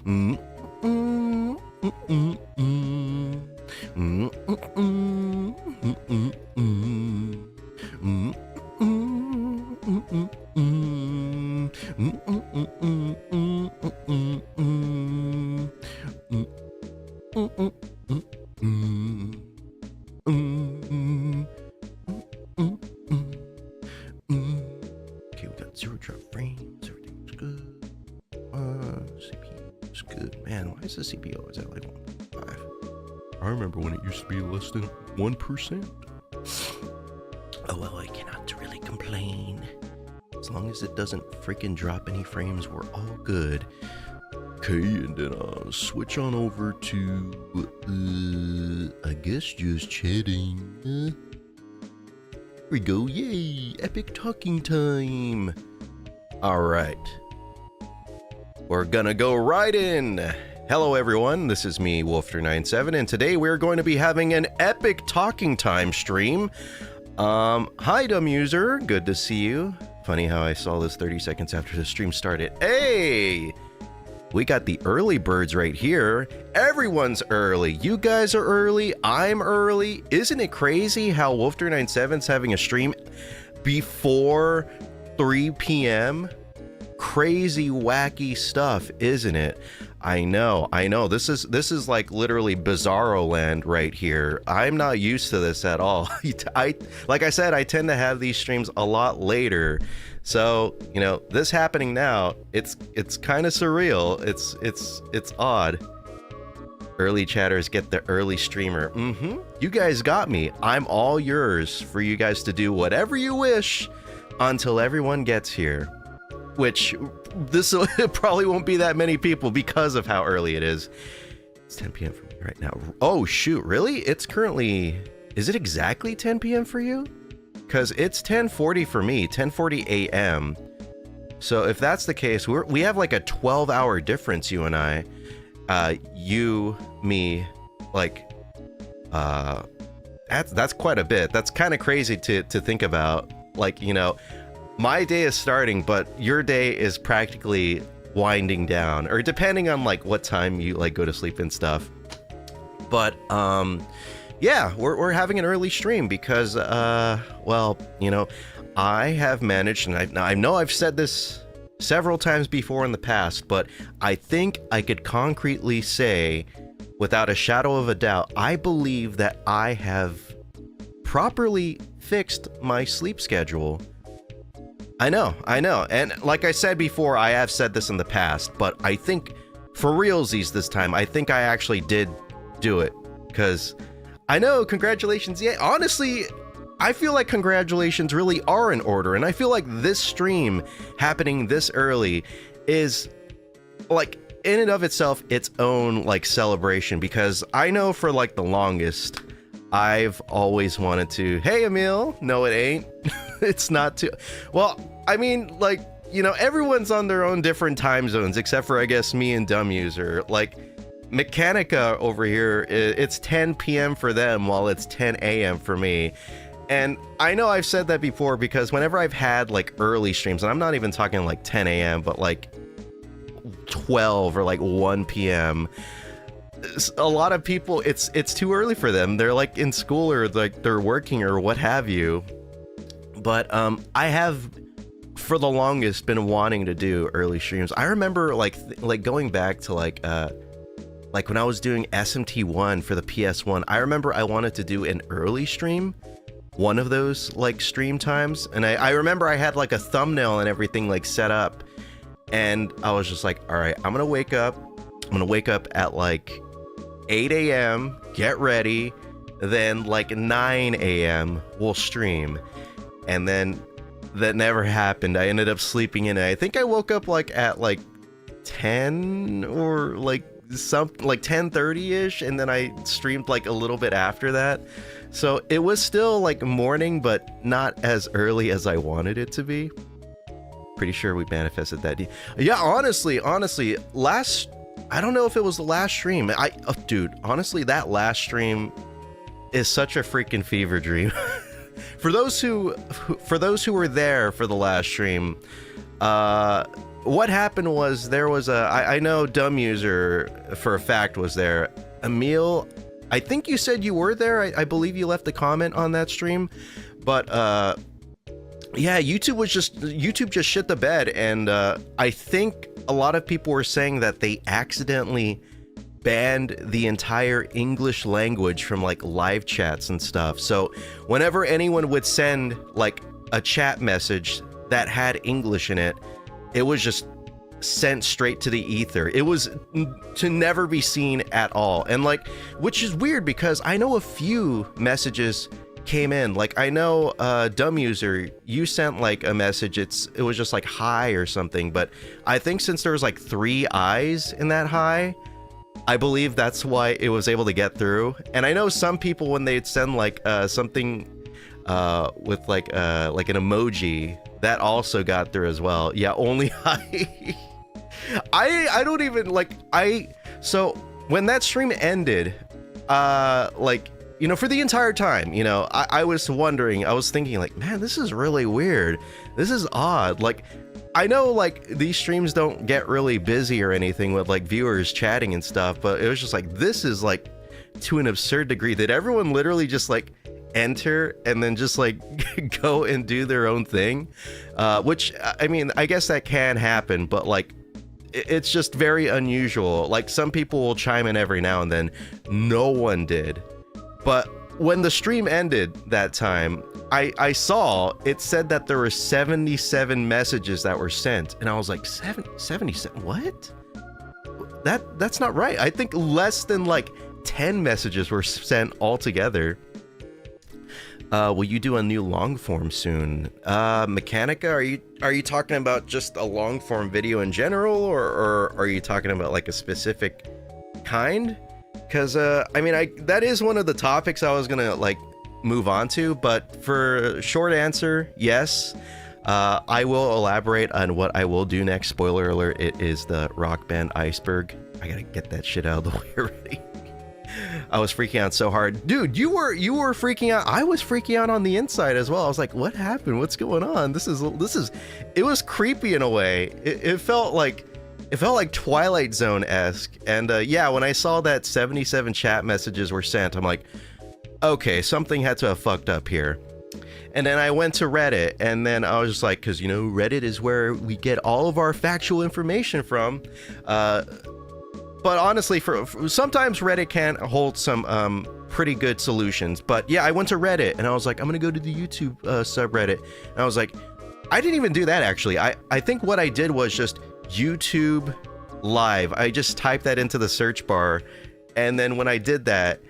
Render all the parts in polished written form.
Mm, mm, mm, mm, mm. Mm, mm, mm, mm, mm, mm. Mm, mm, mm, mm, mm. Mm, mm, mm, mm, mm, mm, mm, mm. Mm, mm, mm, mm, mm. Mm, mm, mm, mm. Okay, we got 0 drop frames. Everything's good. CPU is good. Man, why is the CPU always at like 1.5? I remember when it used to be less than 1%. Oh well, I cannot really complain. As long as it doesn't freaking drop any frames, we're all good. Okay, and then switch on over to I guess just chatting. Here we go, yay! Epic talking time. All right, we're gonna go right in. Hello everyone, this is me, Wolfter97, and today we're going to be having an epic talking time stream. Hi dumb user, good to see you. Funny how I saw this 30 seconds after the stream started. Hey! We got the early birds right here. Everyone's early. You guys are early. I'm early. Isn't it crazy how Wolfter97's having a stream before 3 p.m.? Crazy, wacky stuff, isn't it? I know. This is like literally bizarro land right here. I'm not used to this at all. Like I said, I tend to have these streams a lot later. So, you know, this happening now, it's kind of surreal. It's odd. Early chatters get the early streamer. You guys got me. I'm all yours for you guys to do whatever you wish until everyone gets here. Which this probably won't be that many people because of how early it is. It's 10 p.m. for me right now. Oh shoot, really? It's currently, is it exactly 10 p.m. for you? Because it's 10:40 for me, 10:40 a.m. So if that's the case, we have like a 12-hour difference, you and I. You, me, like, that's quite a bit. That's kind of crazy to think about. Like, you know, my day is starting, but your day is practically winding down, or depending on like what time you like go to sleep and stuff. But yeah, we're having an early stream because well, you know, I have managed, and I know I've said this several times before in the past, but I think I could concretely say without a shadow of a doubt, I believe that I have properly fixed my sleep schedule. I know, and like I said before, I have said this in the past, but I think for realsies this time, I think I actually did do it, because I know, congratulations, yeah, honestly, I feel like congratulations really are in order, and I feel like this stream happening this early is, like, in and of itself, its own, like, celebration, because I know for, like, the longest, I've always wanted to, hey, Emil, no it ain't, it's not too, well, I mean, like, you know, everyone's on their own different time zones, except for, I guess, me and dumb user, like, Mechanica over here, it's 10 p.m. for them while it's 10 a.m. for me. And I know I've said that before because whenever I've had like early streams, and I'm not even talking like 10 a.m., but like 12 or like 1 p.m., a lot of people, it's too early for them. They're like in school or like they're working or what have you. But I have for the longest been wanting to do early streams. I remember like going back to like when I was doing SMT1 for the PS1, I remember I wanted to do an early stream, one of those like stream times, and I remember I had like a thumbnail and everything like set up, and I was just like, all right, I'm gonna wake up at like 8 a.m., get ready, then like 9 a.m. we'll stream, and then that never happened. I ended up sleeping in. I think I woke up like at like 10 or like something like 10:30ish, and then I streamed like a little bit after that, so it was still like morning but not as early as I wanted it to be. Pretty sure we manifested that. Yeah, honestly, last, I don't know if it was the last stream, dude, honestly, that last stream is such a freaking fever dream. For those who were there for the last stream, what happened was there was I know Dumb User for a fact was there. Emil, I think you said you were there. I believe you left a comment on that stream, but yeah, YouTube just shit the bed, and I think a lot of people were saying that they accidentally banned the entire English language from like live chats and stuff. So whenever anyone would send like a chat message that had English in it, it was just sent straight to the ether. It was to never be seen at all. And like, which is weird because I know a few messages came in. Like I know Dumb User, you sent like a message, it was just like hi or something, but I think since there was like 3 eyes in that hi, I believe that's why it was able to get through. And I know some people, when they'd send like something with like an emoji, that also got through as well. Yeah, only I don't even like so when that stream ended, like, you know, for the entire time, you know, I was wondering, I was thinking like, man, this is really weird. This is odd. Like, I know like these streams don't get really busy or anything with like viewers chatting and stuff, but it was just like, this is like to an absurd degree that everyone literally just like enter and then just like go and do their own thing, which I mean, I guess that can happen, but like it's just very unusual. Like some people will chime in every now and then. No one did. But when the stream ended that time, I saw it said that there were 77 messages that were sent, and I was like, 77? What? That's not right. I think less than like 10 messages were sent altogether. Will you do a new long form soon? Mechanica, are you talking about just a long form video in general, or are you talking about like a specific kind? Because I mean, that is one of the topics I was gonna like move on to, but for short answer, yes. I will elaborate on what I will do next. Spoiler alert, it is the Rock Band Iceberg. I gotta get that shit out of the way already. I was freaking out so hard. Dude, you were freaking out. I was freaking out on the inside as well. I was like, what happened? What's going on? This is it was creepy in a way. It felt like Twilight Zone-esque. And yeah, when I saw that 77 chat messages were sent, I'm like, okay, something had to have fucked up here. And then I went to Reddit, and then I was just like, because, you know, Reddit is where we get all of our factual information from. But honestly, for sometimes Reddit can hold some pretty good solutions. But yeah, I went to Reddit, and I was like, I'm going to go to the YouTube subreddit. And I was like, I didn't even do that, actually. I think what I did was just YouTube Live. I just typed that into the search bar. And then when I did that,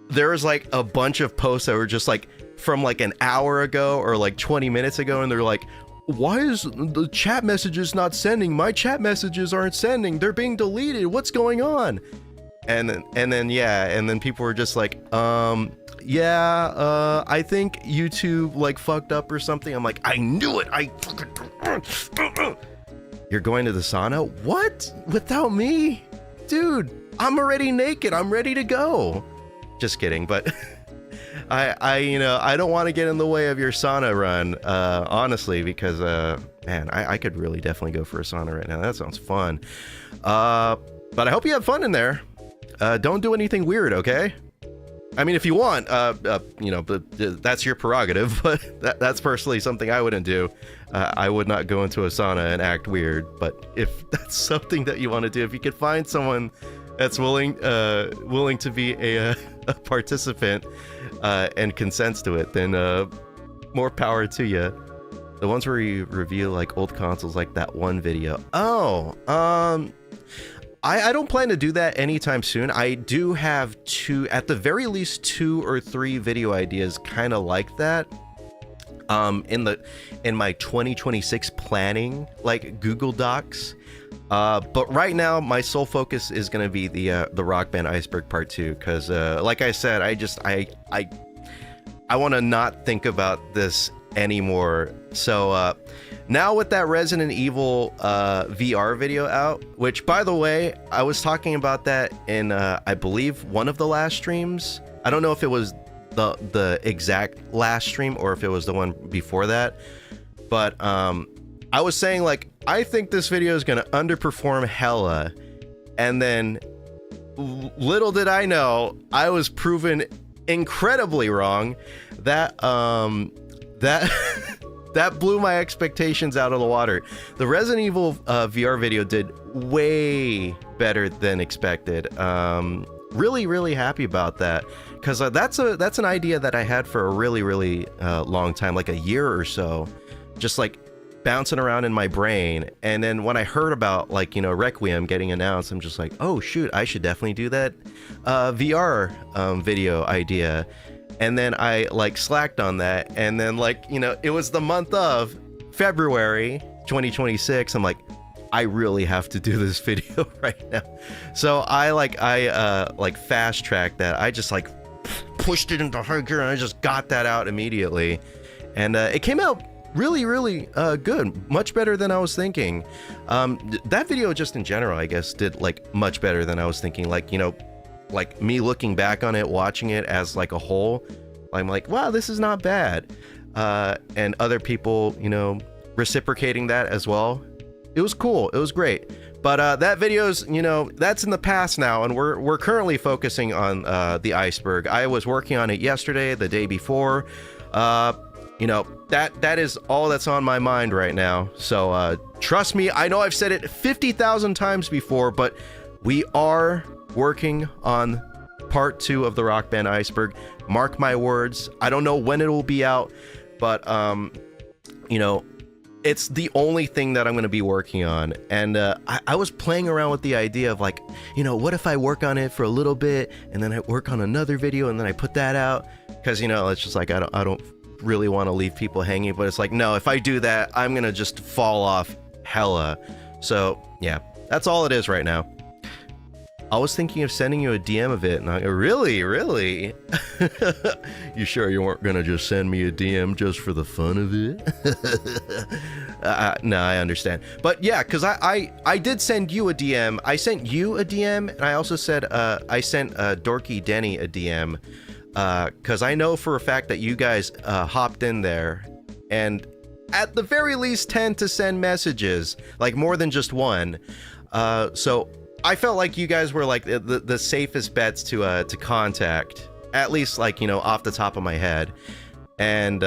there was like a bunch of posts that were just like from like an hour ago or like 20 minutes ago, and they're like, why is the chat messages not sending? My chat messages aren't sending. They're being deleted. What's going on? And then people were just like, yeah, I think YouTube like fucked up or something. I'm like, I knew it. You're going to the sauna? What? Without me? Dude, I'm already naked. I'm ready to go. Just kidding, but I don't want to get in the way of your sauna run, honestly, because man, I could really definitely go for a sauna right now. That sounds fun. But I hope you have fun in there. Don't do anything weird, okay? I mean, if you want, you know, but that's your prerogative, but that's personally something I wouldn't do. I would not go into a sauna and act weird, but if that's something that you want to do, if you could find someone that's willing to be a participant and consents to it, then more power to you. The ones where you review like old consoles, like that one video. Oh, I don't plan to do that anytime soon. I do have at the very least 2 or 3 video ideas kind of like that. In my 2026 planning, like Google Docs. But right now, my sole focus is going to be the Rock Band Iceberg Part 2, because like I said, I want to not think about this anymore. So now with that Resident Evil VR video out, which by the way, I was talking about that in I believe one of the last streams. I don't know if it was the exact last stream or if it was the one before that, but I was saying like, I think this video is gonna underperform hella, and then little did I know, I was proven incredibly wrong. That that that blew my expectations out of the water. The Resident Evil VR video did way better than expected. Really happy about that, because that's an idea that I had for a really long time, like a year or so, just like bouncing around in my brain. And then when I heard about, like, you know, Requiem getting announced, I'm just like, oh shoot, I should definitely do that VR video idea. And then I like slacked on that, and then, like, you know, it was the month of February 2026. I'm like, I really have to do this video right now. So I fast tracked that. I just like pushed it into high gear, and I just got that out immediately, and it came out really good, much better than I was thinking. That video just in general, I guess, did like much better than I was thinking. Like, you know, like me looking back on it, watching it as like a whole, I'm like, wow, this is not bad. And other people, you know, reciprocating that as well. It was cool. It was great. But that video's, you know, that's in the past now, and we're currently focusing on the iceberg. I was working on it yesterday, the day before. You know, that is all that's on my mind right now. So trust me, I know I've said it 50,000 times before, but we are working on part 2 of the Rock Band Iceberg. Mark my words. I don't know when it will be out, but you know, it's the only thing that I'm going to be working on. And I was playing around with the idea of, like, you know, what if I work on it for a little bit, and then I work on another video, and then I put that out, because, you know, it's just like, I don't really want to leave people hanging. But it's like, no, if I do that, I'm gonna just fall off hella. So yeah, that's all it is right now. I was thinking of sending you a DM of it, and I go, really? You sure you weren't gonna just send me a DM just for the fun of it? No, I understand. But yeah, because I did send you a DM. I sent you a DM, and I also said I sent Dorky Denny a DM, because I know for a fact that you guys hopped in there, and at the very least tend to send messages, like more than just one. So I felt like you guys were like the safest bets to contact, at least, like, you know, off the top of my head. And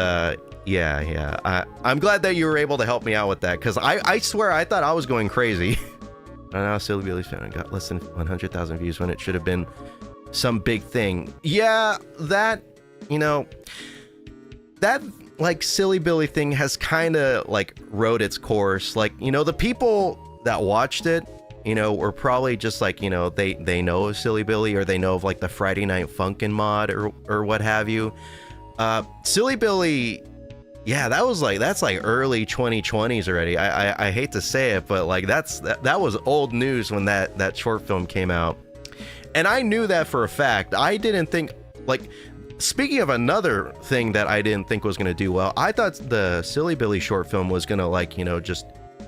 yeah, I'm glad that you were able to help me out with that, because I swear I thought I was going crazy. I know Silly Billy's fan got less than 100,000 views when it should have been some big thing. Yeah, that, you know, that like Silly Billy thing has kind of like rode its course. Like, you know, the people that watched it, you know, were probably just like, you know, they know of Silly Billy, or they know of like the Friday Night Funkin' mod or what have you. Silly Billy, yeah, that's like early 2020s already. I hate to say it, but like that was old news when that short film came out. And I knew that for a fact. I didn't think, like, speaking of another thing that I didn't think was going to do well, I thought the Silly Billy short film was going to, like, you know, just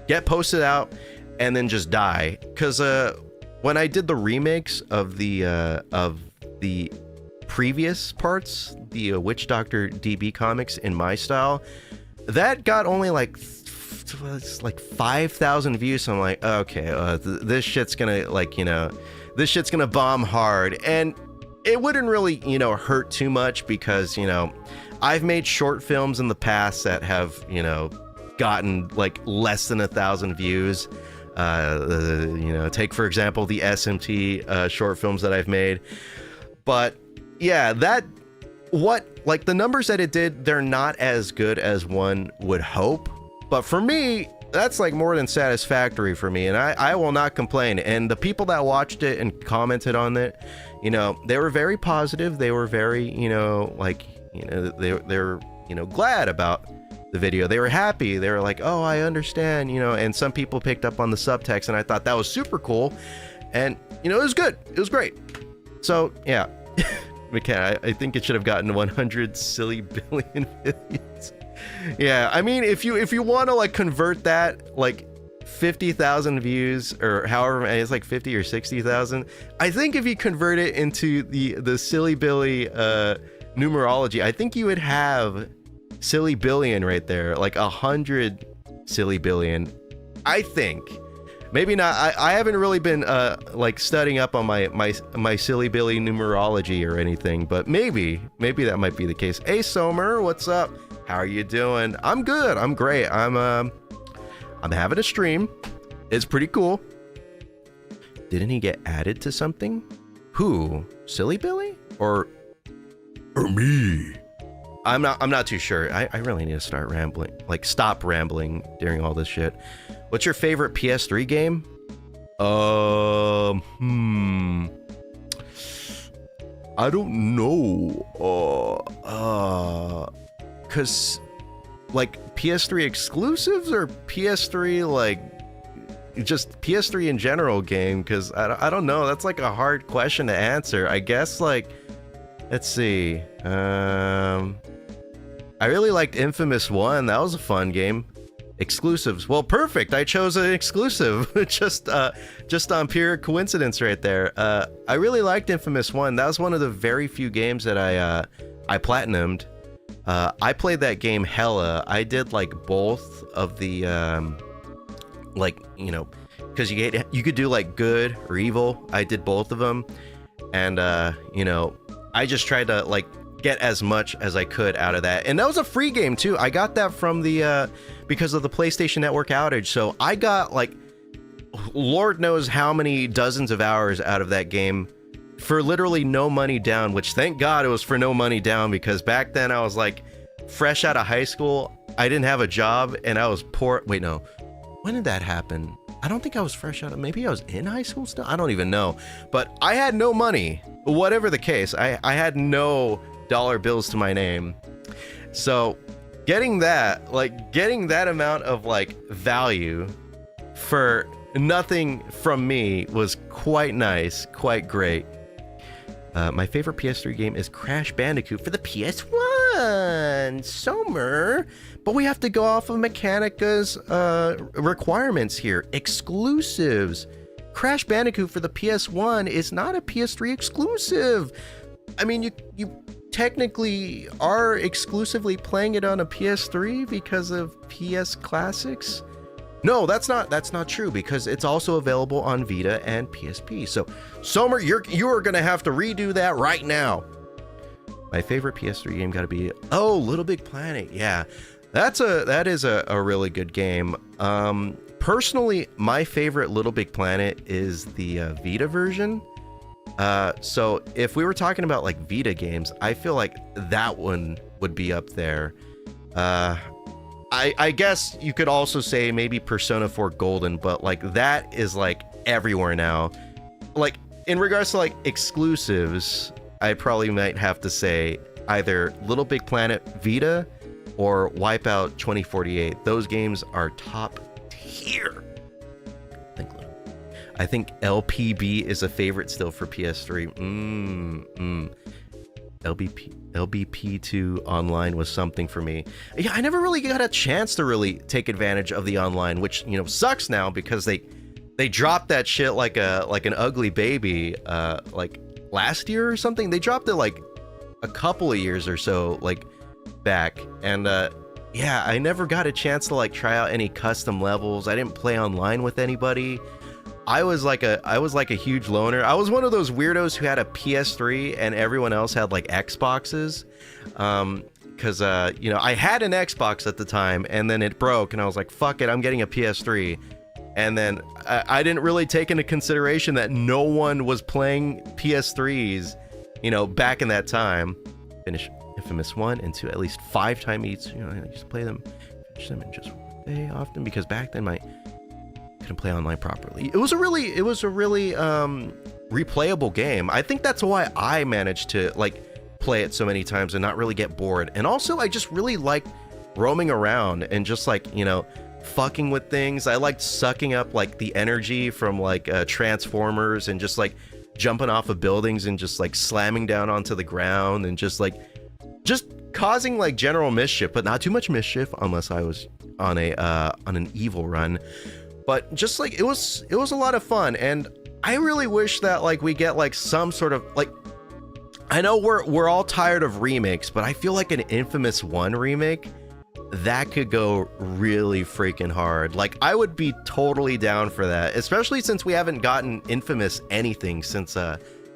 get posted out and then just die. Because when I did the remakes of the previous parts, the Witch Doctor DB comics in my style, that got only like 5,000 views. So I'm like, okay, this shit's gonna, like, you know, this shit's gonna bomb hard. And it wouldn't really, you know, hurt too much, because, you know, I've made short films in the past that have, you know, gotten like less than 1,000 views. You know, take for example the SMT short films that I've made. But yeah, like the numbers that it did, they're not as good as one would hope. But for me, that's like more than satisfactory for me, and I will not complain. And the people that watched it and commented on it, you know, they were very positive. They were very, you know, like, you know, they're you know, glad about the video. They were happy. They were like, oh, I understand, you know. And some people picked up on the subtext, and I thought that was super cool. And, you know, it was good. It was great. So yeah, McKenna, I think it should have gotten 100 silly billion views. Yeah, I mean, if you want to like convert that, like 50,000 views, or however, it's like 50 or 60,000. I think if you convert it into the Silly Billy numerology, I think you would have Silly Billion right there, like 100 Silly Billy, and I think maybe not. I haven't really been like studying up on my Silly Billy numerology or anything, but maybe that might be the case. Hey Somer, what's up? How are you doing? I'm good. I'm great. I'm having a stream. It's pretty cool. Didn't he get added to something? Who? Silly Billy? Or me? I'm not too sure. I really need to start rambling. Like, stop rambling during all this shit. What's your favorite PS3 game? I don't know. Cause like PS3 exclusives or PS3 like just PS3 in general game? Cause I don't know. That's like a hard question to answer. I guess like, let's see. I really liked Infamous 1. That was a fun game. Exclusives. Well, perfect. I chose an exclusive. just on pure coincidence right there. I really liked Infamous 1. That was one of the very few games that I platinumed. I played that game hella. I did like both of the like, you know, because you could do like good or evil. I did both of them, and you know, I just tried to like get as much as I could out of that. And that was a free game too. I got that from the because of the PlayStation Network outage. So I got like Lord knows how many dozens of hours out of that game for literally no money down, which thank God it was for no money down, because back then I was like fresh out of high school. I didn't have a job and I was poor. Wait, no. When did that happen? I don't think I was fresh out of, maybe I was in high school still. I don't even know, but I had no money. Whatever the case, I had no dollar bills to my name. So getting that amount of like value for nothing from me was quite nice, quite great. My favorite PS3 game is Crash Bandicoot for the PS1. Somer, but we have to go off of Mechanica's requirements here. Exclusives. Crash Bandicoot for the PS1 is not a PS3 exclusive. I mean, you technically are exclusively playing it on a PS3 because of PS Classics. No, that's not true, because it's also available on Vita and PSP. So, Somer, you're gonna have to redo that right now. My favorite PS3 game gotta be Little Big Planet. Yeah, that is a really good game. Personally, my favorite Little Big Planet is the Vita version. So if we were talking about like Vita games, I feel like that one would be up there. I guess you could also say maybe Persona 4 Golden, but like that is like everywhere now. Like in regards to like exclusives, I probably might have to say either Little Big Planet Vita or Wipeout 2048. Those games are top tier. I think LPB is a favorite still for PS3. LBP2 online was something for me. Yeah, I never really got a chance to really take advantage of the online, which, you know, sucks now because they dropped that shit like an ugly baby like last year or something. They dropped it like a couple of years or so like back, and yeah, I never got a chance to like try out any custom levels. I didn't play online with anybody. I was like a huge loner. I was one of those weirdos who had a PS3 and everyone else had like Xboxes. Cause you know, I had an Xbox at the time and then it broke and I was like, fuck it, I'm getting a PS3. And then I didn't really take into consideration that no one was playing PS3s, you know, back in that time. Finish Infamous 1 and 2 at least 5 times each. You know, I used to play them, finish them in just one day often, because back then my couldn't play online properly. It was a really replayable game. I think that's why I managed to like play it so many times and not really get bored. And also I just really liked roaming around and just like, you know, fucking with things. I liked sucking up like the energy from like Transformers and just like jumping off of buildings and just like slamming down onto the ground and just causing like general mischief, but not too much mischief unless I was on an evil run. But just like it was a lot of fun, and I really wish that like we get like some sort of like, I know we're all tired of remakes, but I feel like an Infamous 1 remake, that could go really freaking hard. Like, I would be totally down for that, especially since we haven't gotten Infamous anything since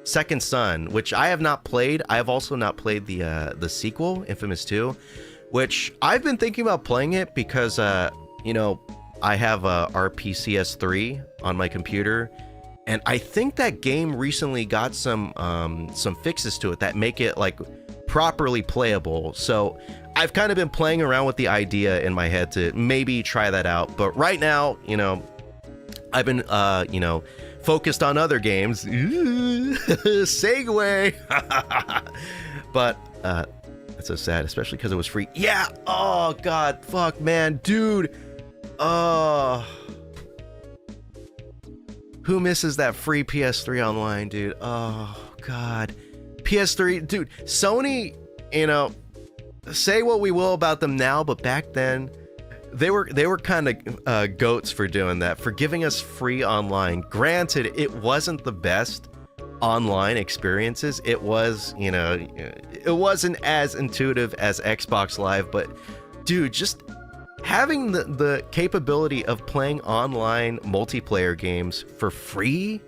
Second Son, which I have not played. I have also not played the sequel, Infamous 2, which I've been thinking about playing it because you know, I have a RPCS3 on my computer, and I think that game recently got some fixes to it that make it like properly playable. So I've kind of been playing around with the idea in my head to maybe try that out. But right now, you know, I've been you know, focused on other games. Segue. But it's so sad, especially because it was free. Yeah. Oh God. Fuck, man, dude. Who misses that free PS3 online, dude? Oh God. PS3, dude. Sony, you know, say what we will about them now, but back then they were kind of goats for doing that, for giving us free online. Granted, it wasn't the best online experiences. It was, you know, it wasn't as intuitive as Xbox Live, but dude, just having the capability of playing online multiplayer games for free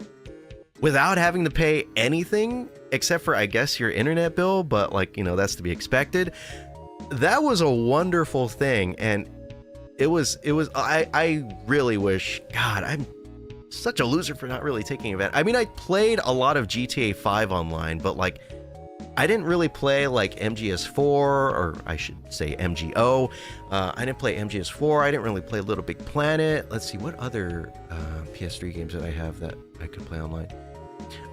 without having to pay anything except for, I guess, your internet bill, but like, you know, that's to be expected. That was a wonderful thing. And I really wish, God, I'm such a loser for not really taking advantage. I mean, I played a lot of GTA 5 online, but like, I didn't really play like MGS4, or I should say MGO. I didn't play MGS4. I didn't really play Little Big Planet. Let's see, what other PS3 games did I have that I could play online?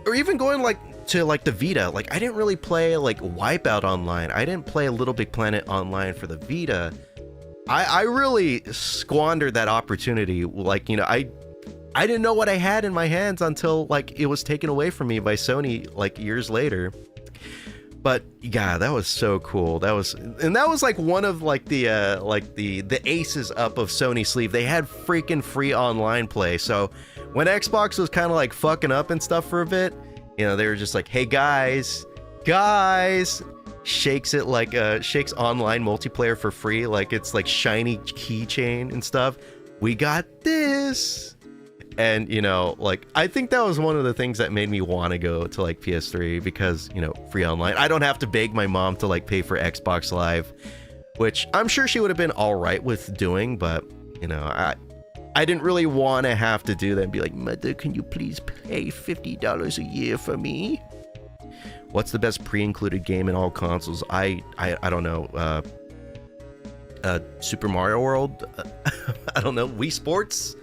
Or even going like to like the Vita. Like, I didn't really play like Wipeout online. I didn't play Little Big Planet online for the Vita. I really squandered that opportunity. Like, you know, I didn't know what I had in my hands until like it was taken away from me by Sony like years later. But yeah, that was so cool. That was like one of like the aces up of Sony's sleeve. They had freaking free online play. So when Xbox was kind of like fucking up and stuff for a bit, you know, they were just like, hey guys, shakes it like shakes online multiplayer for free, like it's like shiny keychain and stuff. We got this. And, you know, like, I think that was one of the things that made me want to go to like PS3, because, you know, free online. I don't have to beg my mom to like pay for Xbox Live, which I'm sure she would have been all right with doing, but, you know, I didn't really want to have to do that and be like, mother, can you please pay $50 a year for me? What's the best pre-included game in all consoles? I don't know. Super Mario World? I don't know. Wii Sports?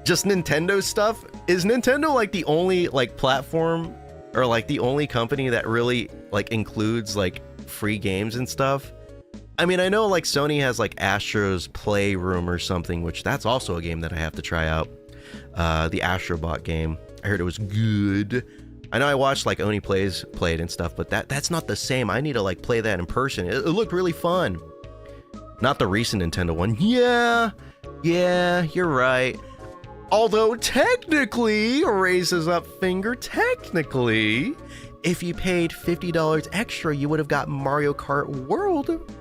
Just Nintendo stuff? Is Nintendo like the only like platform or like the only company that really like includes like free games and stuff? I mean, I know like Sony has like Astro's Playroom or something, which that's also a game that I have to try out. The Astrobot game. I heard it was good. I know I watched like Oni Plays played and stuff, but that's not the same. I need to like play that in person. It looked really fun. Not the recent Nintendo one. Yeah, you're right. Although technically, raises up finger, technically, if you paid $50 extra, you would have got Mario Kart World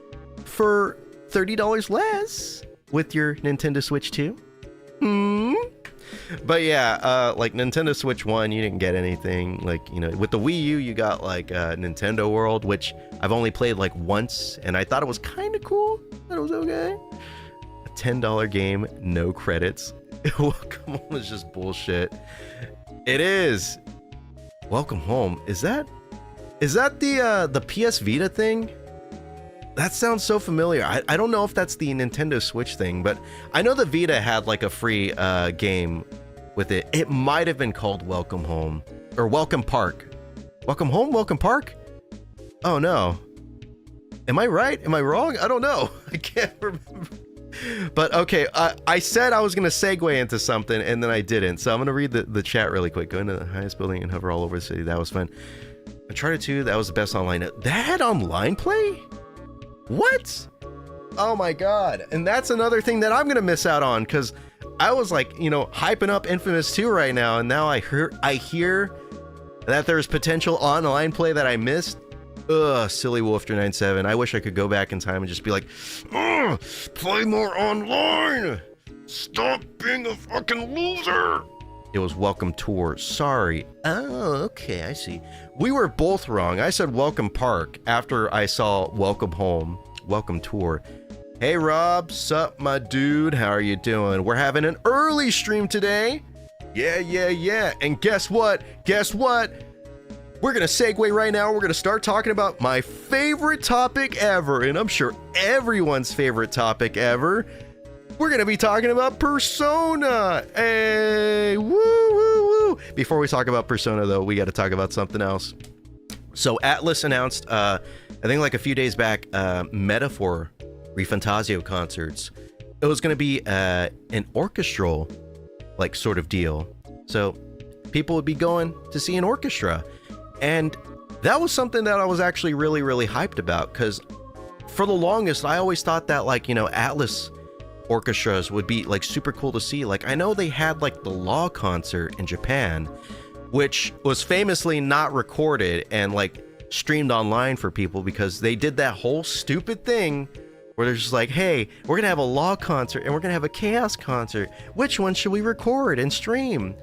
for $30 less with your Nintendo Switch 2. But yeah, like Nintendo Switch 1, you didn't get anything. Like, you know, with the Wii U, you got like Nintendo World, which I've only played like once, and I thought it was kind of cool. That was okay. A $10 game, no credits. Welcome Home is just bullshit. It is. Welcome Home. Is that the PS Vita thing? That sounds so familiar. I don't know if that's the Nintendo Switch thing, but I know the Vita had like a free game with it. It might have been called Welcome Home or Welcome Park. Welcome Home, Welcome Park? Oh no. Am I right? Am I wrong? I don't know. I can't remember. But okay, I said I was going to segue into something, and then I didn't. So I'm going to read the chat really quick. Go into the highest building and hover all over the city. That was fun. Uncharted 2, that was the best online. That had online play? What? Oh my god. And that's another thing that I'm going to miss out on, because I was like, you know, hyping up Infamous 2 right now, and now I hear that there's potential online play that I missed. Ugh, silly Wolfter97. I wish I could go back in time and just be like, ugh, play more online. Stop being a fucking loser. It was Welcome Tour. Sorry. Oh, okay, I see. We were both wrong. I said Welcome Park after I saw Welcome Home, Welcome Tour. Hey, Rob. Sup, my dude? How are you doing? We're having an early stream today. Yeah. And guess what? We're going to segue right now. We're going to start talking about my favorite topic ever, and I'm sure everyone's favorite topic ever. We're going to be talking about Persona. Hey, woo. Before we talk about Persona, though, we got to talk about something else. So Atlas announced, I think like a few days back, Metaphor ReFantazio concerts. It was going to be an orchestral, like, sort of deal. So people would be going to see an orchestra. And that was something that I was actually really, really hyped about, because for the longest, I always thought that, like, you know, Atlas orchestras would be like super cool to see. Like, I know they had like the Law concert in Japan, which was famously not recorded and like streamed online for people because they did that whole stupid thing where they're just like, hey, we're gonna have a Law concert and we're gonna have a Chaos concert. Which one should we record and stream?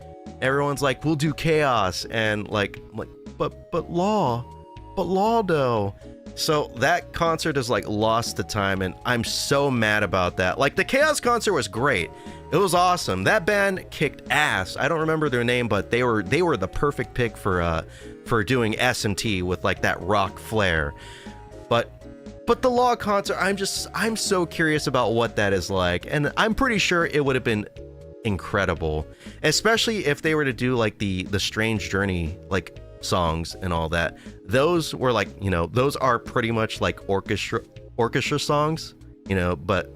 Everyone's like, we'll do Chaos, and like but Law though. So that concert is like lost to time, and I'm so mad about that. Like, the Chaos concert was great. It was awesome. That band kicked ass. I don't remember their name, but they were the perfect pick for doing SMT with like that rock flair. But the Law concert, I'm so curious about what that is like, and I'm pretty sure it would have been incredible, especially if they were to do like the Strange Journey like songs and all that. Those were like, you know, those are pretty much like orchestra songs, you know, but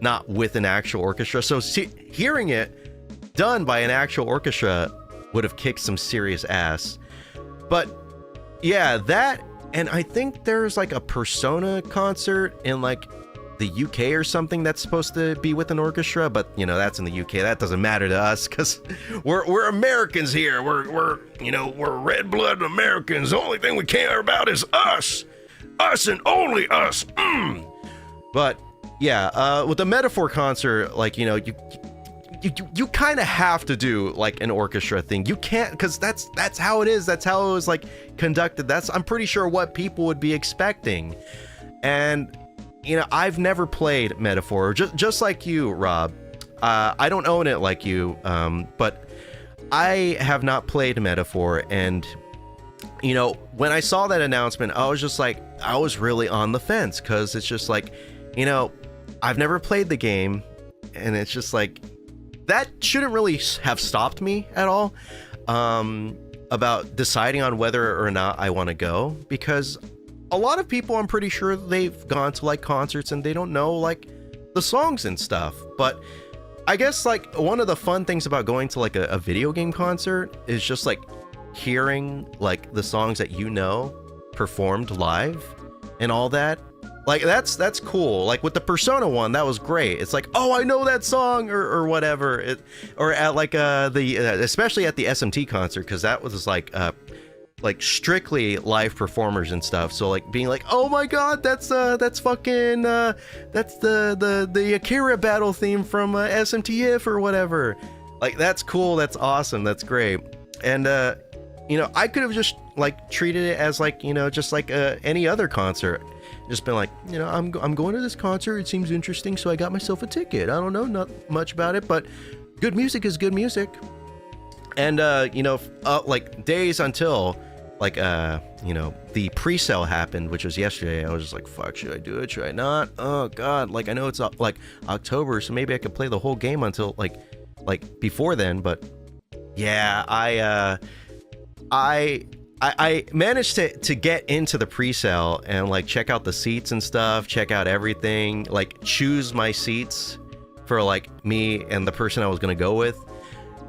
not with an actual orchestra. So hearing it done by an actual orchestra would have kicked some serious ass. But yeah, that, and I think there's like a Persona concert in like the UK or something that's supposed to be with an orchestra, but you know, that's in the UK. That doesn't matter to us because we're Americans here. We're red-blooded Americans. The only thing we care about is us and only us. But yeah, with the Metaphor concert, like, you know, you kind of have to do like an orchestra thing. You can't, because that's how it is. That's how it was like conducted. I'm pretty sure what people would be expecting. And you know, I've never played Metaphor, just like you, Rob. I don't own it like you, but I have not played Metaphor. And, you know, when I saw that announcement, I was just like, I was really on the fence, because it's just like, you know, I've never played the game, and it's just like, that shouldn't really have stopped me at all about deciding on whether or not I want to go, because a lot of people, I'm pretty sure they've gone to like concerts and they don't know like the songs and stuff. But I guess like one of the fun things about going to like a video game concert is just like hearing like the songs that you know performed live and all that. Like that's cool. Like with the Persona one, that was great. It's like, oh, I know that song or whatever. Or at like especially at the SMT concert, because that was like strictly live performers and stuff. So like being like, oh my god, that's fucking that's the Akira battle theme from SMT or whatever. Like, that's cool, that's awesome, that's great. And you know, I could have just like treated it as like, you know, just like any other concert. Just been like, you know, I'm going to this concert, it seems interesting, so I got myself a ticket. I don't know not much about it, but good music is good music. And you know, like days until like you know, the pre-sale happened, which was yesterday, I was just like, fuck, should I do it, should I not? Oh god, like I know it's like October, so maybe I could play the whole game until like before then. But yeah, I managed to get into the pre-sale and like check out the seats and stuff, check out everything, like choose my seats for like me and the person I was gonna go with.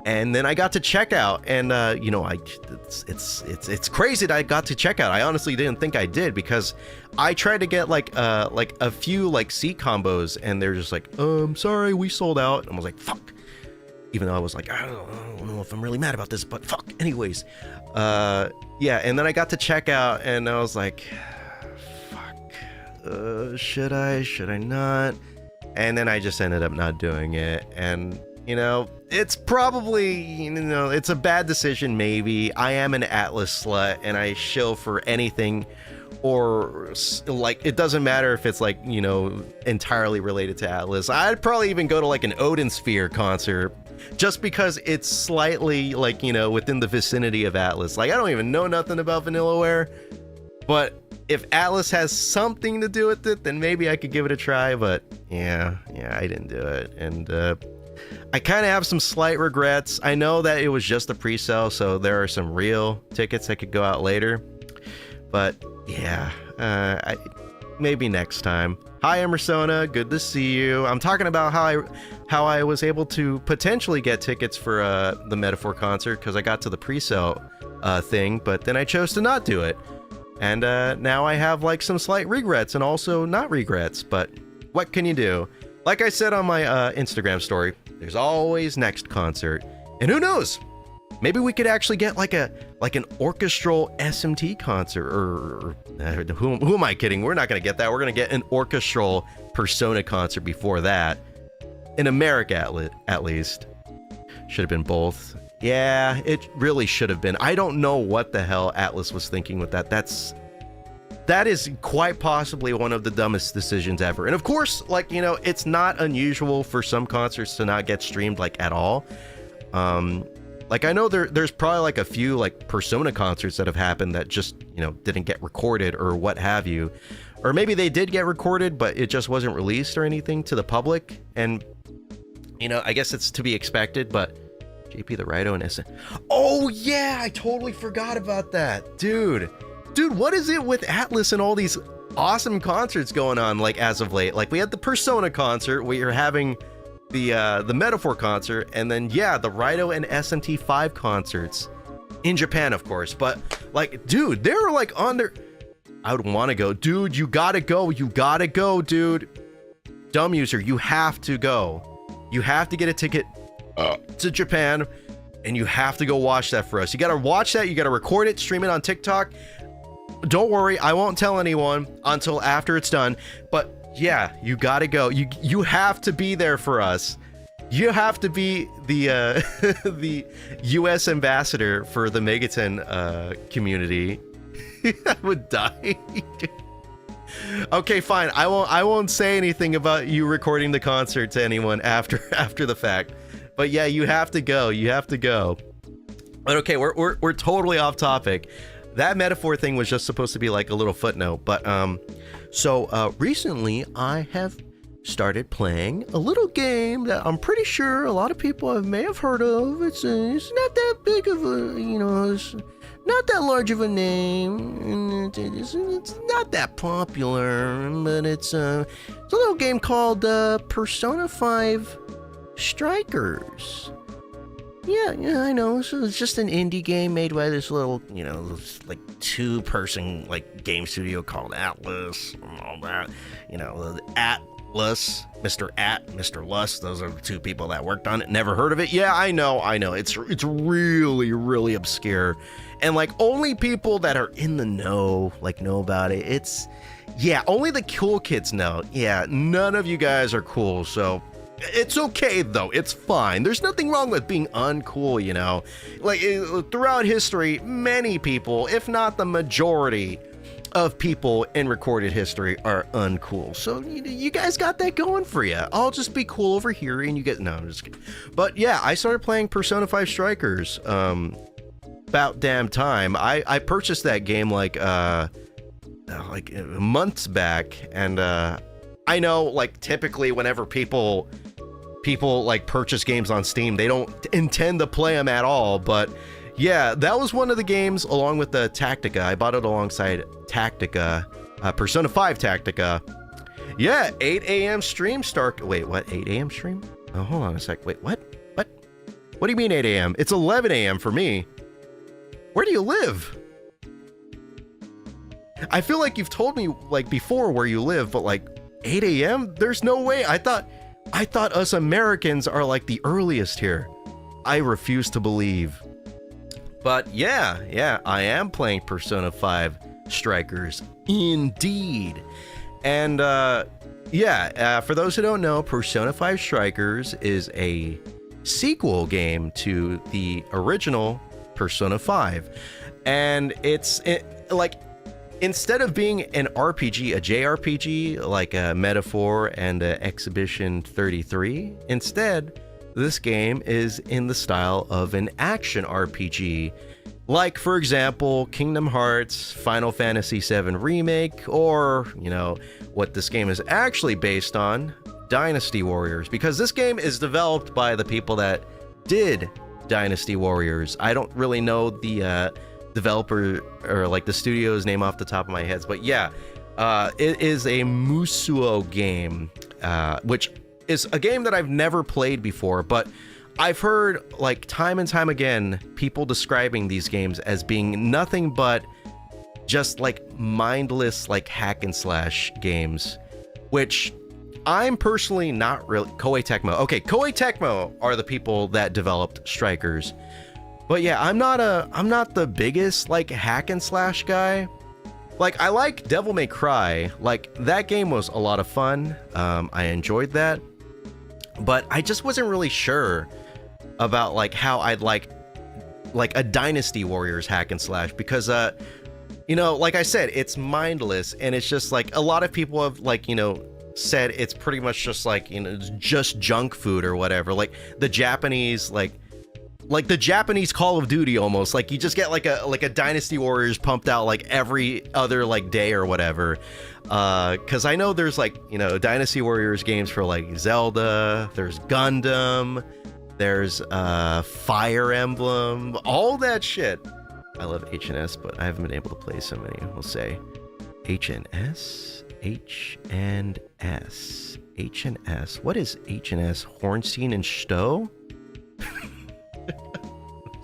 And then I got to checkout, and you know, it's crazy that I got to checkout. I honestly didn't think I did, because I tried to get like a few like seat combos, and they're just like, sorry, we sold out. And I was like, fuck. Even though I was like, I don't know if I'm really mad about this, but fuck. Anyways, yeah. And then I got to checkout, and I was like, should I not? And then I just ended up not doing it. And, you know, it's probably, you know, it's a bad decision maybe. I am an Atlas slut, and I shill for anything, or like, it doesn't matter if it's like, you know, entirely related to Atlas. I'd probably even go to like an Odin Sphere concert, just because it's slightly like, you know, within the vicinity of Atlas. Like, I don't even know nothing about Vanillaware, but if Atlas has something to do with it, then maybe I could give it a try. But yeah, I didn't do it. And I kind of have some slight regrets. I know that it was just a pre-sale, so there are some real tickets that could go out later. But yeah, maybe next time. Hi, Emersona, good to see you. I'm talking about how I was able to potentially get tickets for the Metaphor concert because I got to the pre-sale thing, but then I chose to not do it. And now I have like some slight regrets and also not regrets, but what can you do? Like I said on my Instagram story, there's always next concert. And who knows? Maybe we could actually get like an orchestral SMT concert, or who am I kidding? We're not going to get that. We're going to get an orchestral Persona concert before that. In America, at least. Should have been both. Yeah, it really should have been. I don't know what the hell Atlas was thinking with that. That is quite possibly one of the dumbest decisions ever. And of course, like, you know, it's not unusual for some concerts to not get streamed like at all. Like, I know there's probably like a few like Persona concerts that have happened that just, you know, didn't get recorded or what have you. Or maybe they did get recorded, but it just wasn't released or anything to the public. And, you know, I guess it's to be expected, but JP the Rido and SN. Oh yeah, I totally forgot about that. Dude, what is it with Atlas and all these awesome concerts going on, like, as of late? Like, we had the Persona concert, we are having the Metaphor concert, and then yeah, the Rido and SMT5 concerts in Japan, of course. But like, dude, they're like on their, I would want to go. Dude, you gotta go, dude. Dumb user, you have to go. You have to get a ticket to Japan, and you have to go watch that for us. You gotta watch that, you gotta record it, stream it on TikTok. Don't worry, I won't tell anyone until after it's done, but yeah, you gotta go. You have to be there for us. You have to be the the US ambassador for the Megaten community. I would die. Okay, fine. I won't say anything about you recording the concert to anyone after the fact. But yeah, you have to go. You have to go. But okay, we're totally off topic. That Metaphor thing was just supposed to be like a little footnote, but so recently I have started playing a little game that I'm pretty sure a lot of people may have heard of. It's not that big of a, you know, it's not that large of a name, and it's not that popular, but it's a little game called Persona 5 Strikers. Yeah, I know. So it's just an indie game made by this little, you know, this, like, 2-person like game studio called Atlas and all that. You know, Atlas, Mr. Lust. Those are the two people that worked on it. Never heard of it. Yeah, I know. It's really, really obscure, and like only people that are in the know like know about it. It's, yeah, only the cool kids know. Yeah, none of you guys are cool, so. It's okay, though. It's fine. There's nothing wrong with being uncool, you know? Like, throughout history, many people, if not the majority of people in recorded history, are uncool. So, you guys got that going for you. I'll just be cool over here, and you get... No, I'm just kidding. But, yeah, I started playing Persona 5 Strikers, about damn time. I purchased that game, like months back, and, I know, like, typically whenever people like purchase games on Steam, they don't intend to play them at all, but yeah, that was one of the games along with the Tactica. I bought it alongside Tactica, Persona 5 Tactica. Yeah, 8 a.m. stream start. Wait, what? 8 a.m. stream? Oh, hold on a sec. Wait, what? What do you mean 8 a.m.? It's 11 a.m. for me. Where do you live? I feel like you've told me like before where you live, but like 8 a.m.? There's no way. I thought us Americans are like the earliest here. I refuse to believe. But yeah, I am playing Persona 5 Strikers, indeed. And for those who don't know, Persona 5 Strikers is a sequel game to the original Persona 5. And instead of being an RPG, a JRPG, like a Metaphor and a Exhibition 33, instead, this game is in the style of an action RPG. Like, for example, Kingdom Hearts, Final Fantasy VII Remake, or, what this game is actually based on, Dynasty Warriors. Because this game is developed by the people that did Dynasty Warriors. I don't really know the developer or like the studio's name off the top of my head, but yeah, it is a Musuo game, which is a game that I've never played before, but I've heard like time and time again people describing these games as being nothing but just like mindless like hack and slash games, which I'm personally not really. Koei Tecmo. Okay, Koei Tecmo are the people that developed Strikers. But yeah, I'm not the biggest like hack and slash guy. Like, I like Devil May Cry. Like, that game was a lot of fun. I enjoyed that. But I just wasn't really sure about like how I'd like a Dynasty Warriors hack and slash, because like I said, it's mindless, and it's just like a lot of people have like, said it's pretty much just like, it's just junk food or whatever. Like the Japanese like the Japanese Call of Duty, almost like you just get like a Dynasty Warriors pumped out like every other like day or whatever. Because I know there's like, Dynasty Warriors games for like Zelda, there's Gundam, there's Fire Emblem, all that shit. I love HNS, but I haven't been able to play so many. We'll say HNS, HNS. What is HNS? Hornstein and Stowe?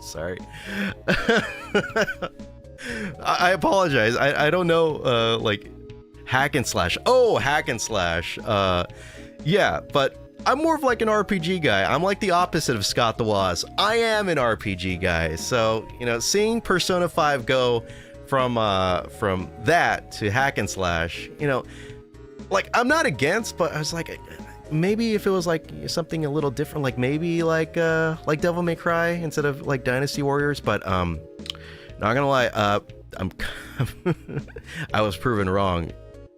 Sorry. I apologize. I don't know, like, hack and slash. Oh, hack and slash. Yeah, but I'm more of like an RPG guy. I'm like the opposite of Scott the Woz. I am an RPG guy. So, seeing Persona 5 go from that to hack and slash, like, I'm not against, but I was like, maybe if it was like something a little different, like maybe like Devil May Cry instead of like Dynasty Warriors. But not gonna lie, I was proven wrong.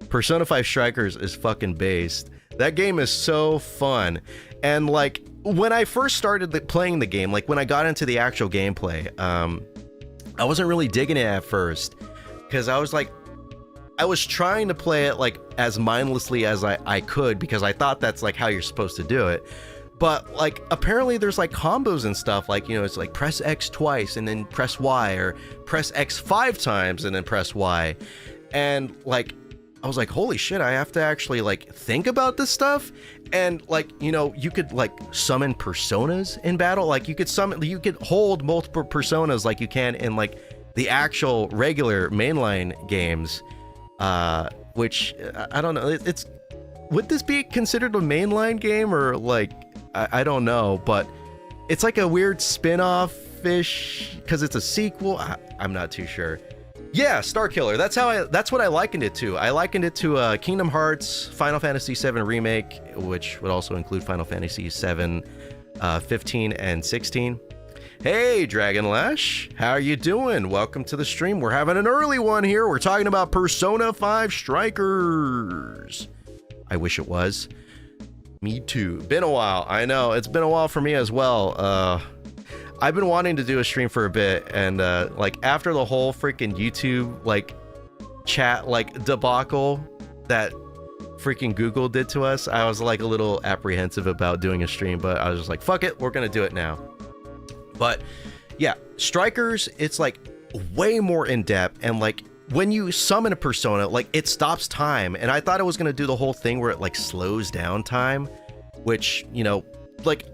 Persona 5 Strikers is fucking based. That game is so fun. And like when I first started playing the game, like when I got into the actual gameplay, I wasn't really digging it at first, because I was trying to play it like as mindlessly as I could, because I thought that's like how you're supposed to do it. But like apparently there's like combos and stuff, like, it's like press X twice and then press Y, or press X 5 times and then press Y. And like I was like, holy shit, I have to actually like think about this stuff. And like, you could like summon personas in battle. Like you could hold multiple personas like you can in like the actual regular mainline games. Which I don't know. Would this be considered a mainline game, or like I don't know, but it's like a weird spin-off-ish because it's a sequel. I'm not too sure. Yeah, Star Killer. That's what I likened it to. I likened it to Kingdom Hearts, Final Fantasy VII Remake, which would also include Final Fantasy VII 15 and 16. Hey, Dragon Lash, how are you doing? Welcome to the stream. We're having an early one here. We're talking about Persona 5 Strikers. I wish it was. Me too. Been a while. I know, it's been a while for me as well. I've been wanting to do a stream for a bit, and like after the whole freaking YouTube like chat like debacle that freaking Google did to us, I was like a little apprehensive about doing a stream, but I was just like, fuck it, we're gonna do it now. But yeah, Strikers, it's like way more in depth, and like when you summon a persona, like it stops time, and I thought it was gonna do the whole thing where it like slows down time, which, like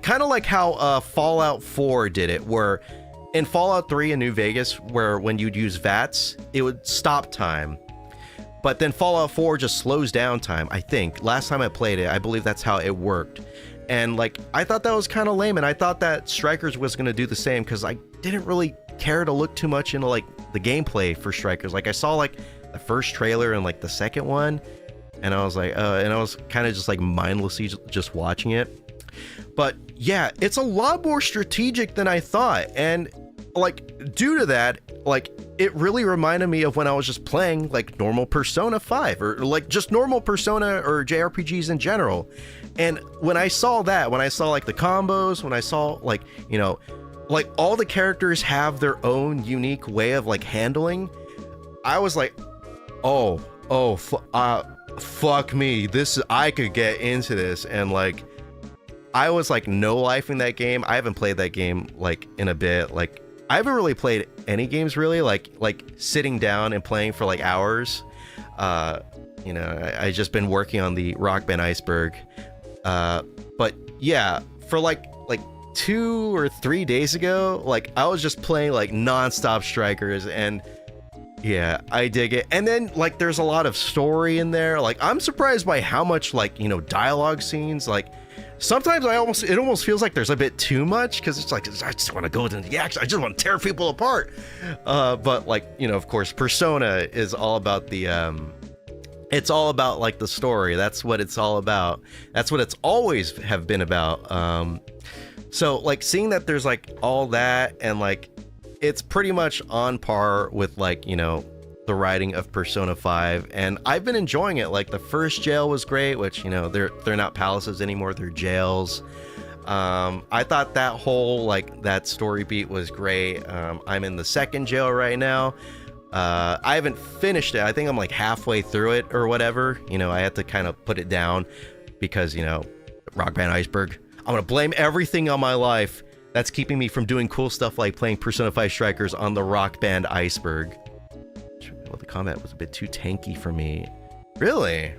kind of like how Fallout 4 did it, where in Fallout 3 in New Vegas, where when you'd use VATS, it would stop time. But then Fallout 4 just slows down time, I think. Last time I played it, I believe that's how it worked. And like, I thought that was kind of lame, and I thought that Strikers was going to do the same, because I didn't really care to look too much into like the gameplay for Strikers. Like I saw like the first trailer and like the second one, and I was like, and I was kind of just like mindlessly just watching it. But yeah, it's a lot more strategic than I thought, and like due to that, like it really reminded me of when I was just playing like normal Persona 5 or like just normal Persona or JRPGs in general. And when I saw that, when I saw like the combos, when I saw like, you know, like all the characters have their own unique way of like handling, I was like, fuck me, I could get into this. And like I was like no-lifing that game. I haven't played that game like in a bit. Like I haven't really played any games really, like sitting down and playing for like hours. You know, I just been working on the Rock Band Iceberg. But yeah, for like 2 or 3 days ago, like I was just playing like non-stop Strikers, and yeah, I dig it. And then like there's a lot of story in there. Like I'm surprised by how much like, you know, dialogue scenes. Like sometimes it almost feels like there's a bit too much, because it's like I just want to go into the action. I just want to tear people apart. But like, you know, of course, Persona is all about the it's all about like the story. That's what it's all about. That's what it's always have been about. So like seeing that there's like all that, and like it's pretty much on par with like, you know, the writing of Persona 5, and I've been enjoying it. Like the first jail was great, which, you know, they're not palaces anymore, they're jails. I thought that whole like that story beat was great. I'm in the second jail right now. I haven't finished it. I think I'm like halfway through it or whatever. You know, I had to kind of put it down because, you know, Rock Band Iceberg. I'm gonna blame everything on my life that's keeping me from doing cool stuff like playing Persona 5 Strikers on the Rock Band Iceberg. Well, the combat was a bit too tanky for me. Really?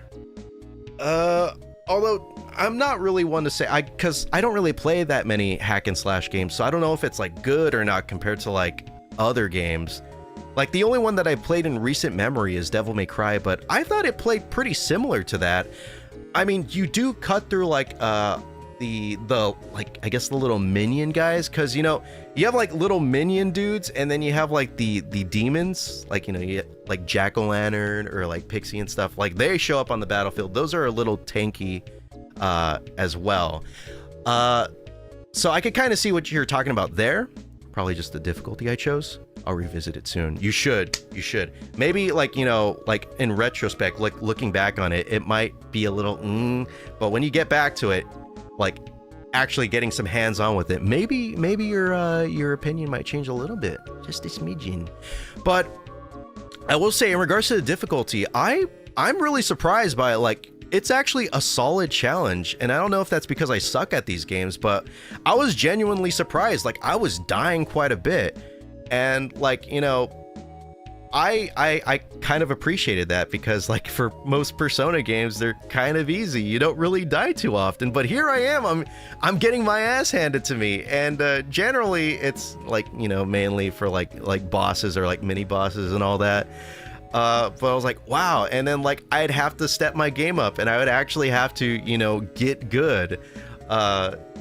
Although I'm not really one to say, because I don't really play that many hack and slash games, so I don't know if it's like good or not compared to like other games. Like the only one that I played in recent memory is Devil May Cry, but I thought it played pretty similar to that. I mean, you do cut through like the like, I guess the little minion guys, because, you know, you have like little minion dudes, and then you have like the demons, like, you know, you get like Jack-o'-lantern or like Pixie and stuff. Like they show up on the battlefield. Those are a little tanky as well. So I could kind of see what you're talking about there. Probably just the difficulty I chose. I'll revisit it soon. You should. Maybe like, you know, like in retrospect, like looking back on it, it might be a little but when you get back to it, like actually getting some hands-on with it, maybe your opinion might change a little bit, just a smidgen. But I will say, in regards to the difficulty, I'm really surprised by it. Like it's actually a solid challenge, and I don't know if that's because I suck at these games, but I was genuinely surprised. Like I was dying quite a bit, and like, you know, I kind of appreciated that, because like for most Persona games, they're kind of easy. You don't really die too often, but here I am. I'm getting my ass handed to me, and generally it's like, you know, mainly for like bosses or like mini bosses and all that. But I was like, wow. And then like I'd have to step my game up, and I would actually have to, you know, get good.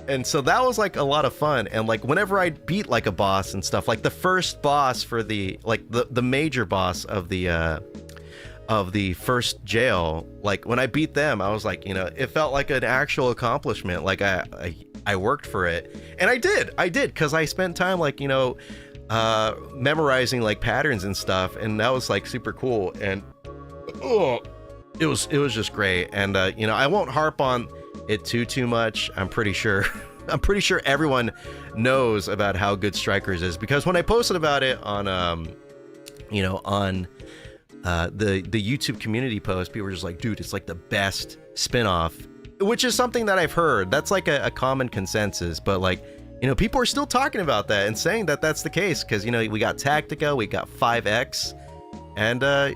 And so that was like a lot of fun. And like whenever I beat like a boss and stuff, like the first boss for the like the major boss of the first jail, like when I beat them, I was like, you know, it felt like an actual accomplishment. Like I worked for it, and I did because I spent time like, you know, memorizing like patterns and stuff, and that was like super cool. And it was just great. And you know, I won't harp on it too much. I'm pretty sure everyone knows about how good Strikers is, because when I posted about it on you know, on the YouTube community post, people were just like, dude, it's like the best spin-off, which is something that I've heard. That's like a common consensus, but like, you know, people are still talking about that and saying that that's the case, because, you know, we got Tactica, we got 5X, and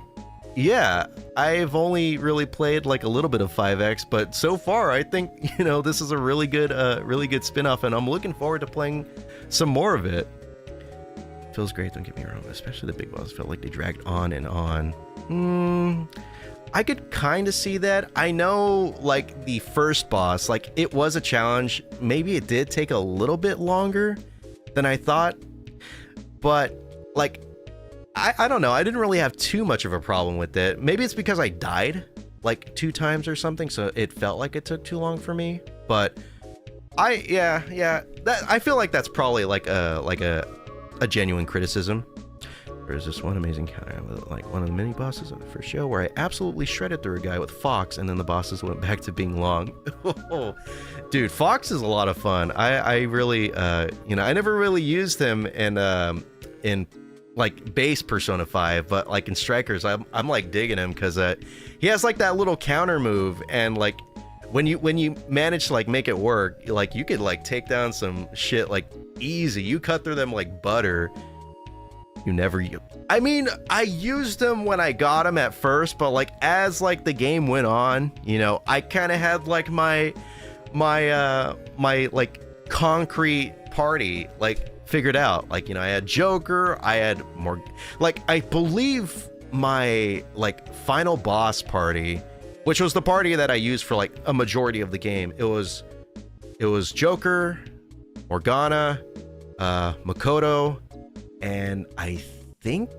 yeah, I've only really played like a little bit of 5X, but so far I think, you know, this is a really good spin-off, and I'm looking forward to playing some more of it. Feels great, don't get me wrong, especially the big boss felt like they dragged on and on. I could kind of see that. I know like the first boss, like it was a challenge. Maybe it did take a little bit longer than I thought, but like I don't know. I didn't really have too much of a problem with it. Maybe it's because I died like 2 times or something, so it felt like it took too long for me. But yeah, that I feel like that's probably like a genuine criticism. There was this one amazing encounter with like one of the mini bosses of the first show where I absolutely shredded through a guy with Fox, and then the bosses went back to being long. Dude, Fox is a lot of fun. I really I never really used him in like base Persona 5, but like in Strikers I'm like digging him because he has like that little counter move, and like when you manage to like make it work, like you could like take down some shit like easy. You cut through them like butter. I mean, I used them when I got them at first, but like as like the game went on, I kind of had like my like concrete party like figured out. Like, I had Joker, I had more, like, I believe my like final boss party, which was the party that I used for like a majority of the game, it was Joker, Morgana, Makoto, and I think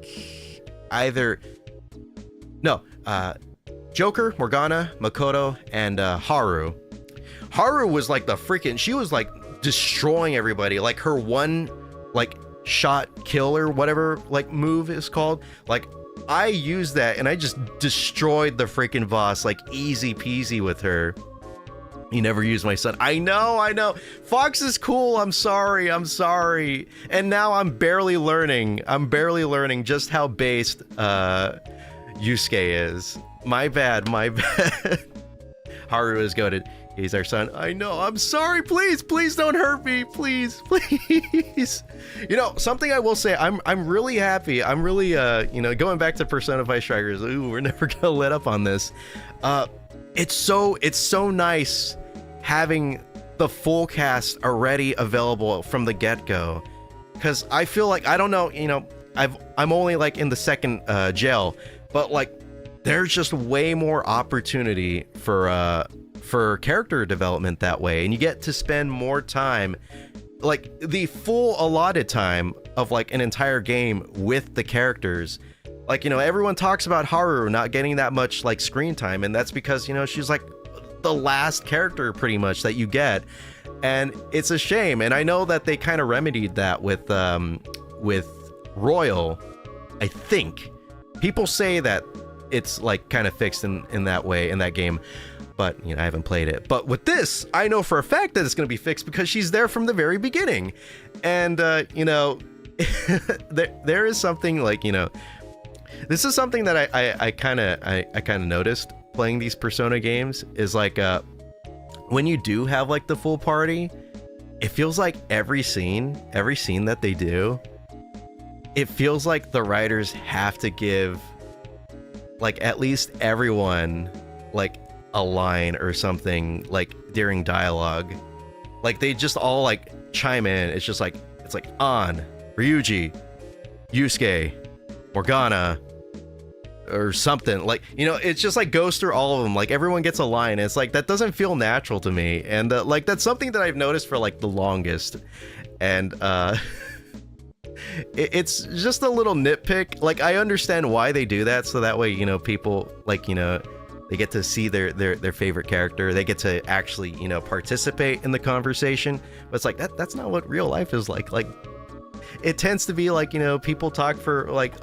Joker, Morgana, Makoto, and Haru. Haru was like the freaking, she was like destroying everybody. Like her one like shot kill or whatever like move is called, like I used that and I just destroyed the freaking boss like easy peasy with her. You never use my son. I know. Fox is cool. I'm sorry. And now I'm barely learning just how based Yusuke is. My bad. Haru is goated. He's our son. I know. I'm sorry. Please don't hurt me. Please. Something I will say, I'm really happy. I'm really going back to Persona 5 Strikers. Ooh, we're never gonna let up on this. It's so nice having the full cast already available from the get-go, because I feel like, I don't know, I'm only like in the second jail, but like there's just way more opportunity for character development that way, and you get to spend more time, like the full allotted time of like an entire game with the characters. Like, everyone talks about Haru not getting that much like screen time, and that's because, she's like the last character pretty much that you get, and it's a shame. And I know that they kind of remedied that with Royal. I think people say that it's like kind of fixed in that way in that game, but I haven't played it. But with this, I know for a fact that it's going to be fixed because she's there from the very beginning, and there is something like, this is something that I kind of noticed playing these Persona games, is like when you do have like the full party, it feels like every scene that they do, it feels like the writers have to give like at least everyone like a line or something like during dialogue. Like they just all like chime in. It's just like, it's like An, Ryuji, Yusuke, Morgana, or something. Like, it's just like goes through all of them. Like everyone gets a line, and it's like that doesn't feel natural to me, and like that's something that I've noticed for like the longest. And it's just a little nitpick. Like I understand why they do that, so that way people like they get to see their favorite character, they get to actually participate in the conversation. But it's like that's not what real life is like. Like it tends to be like people talk for like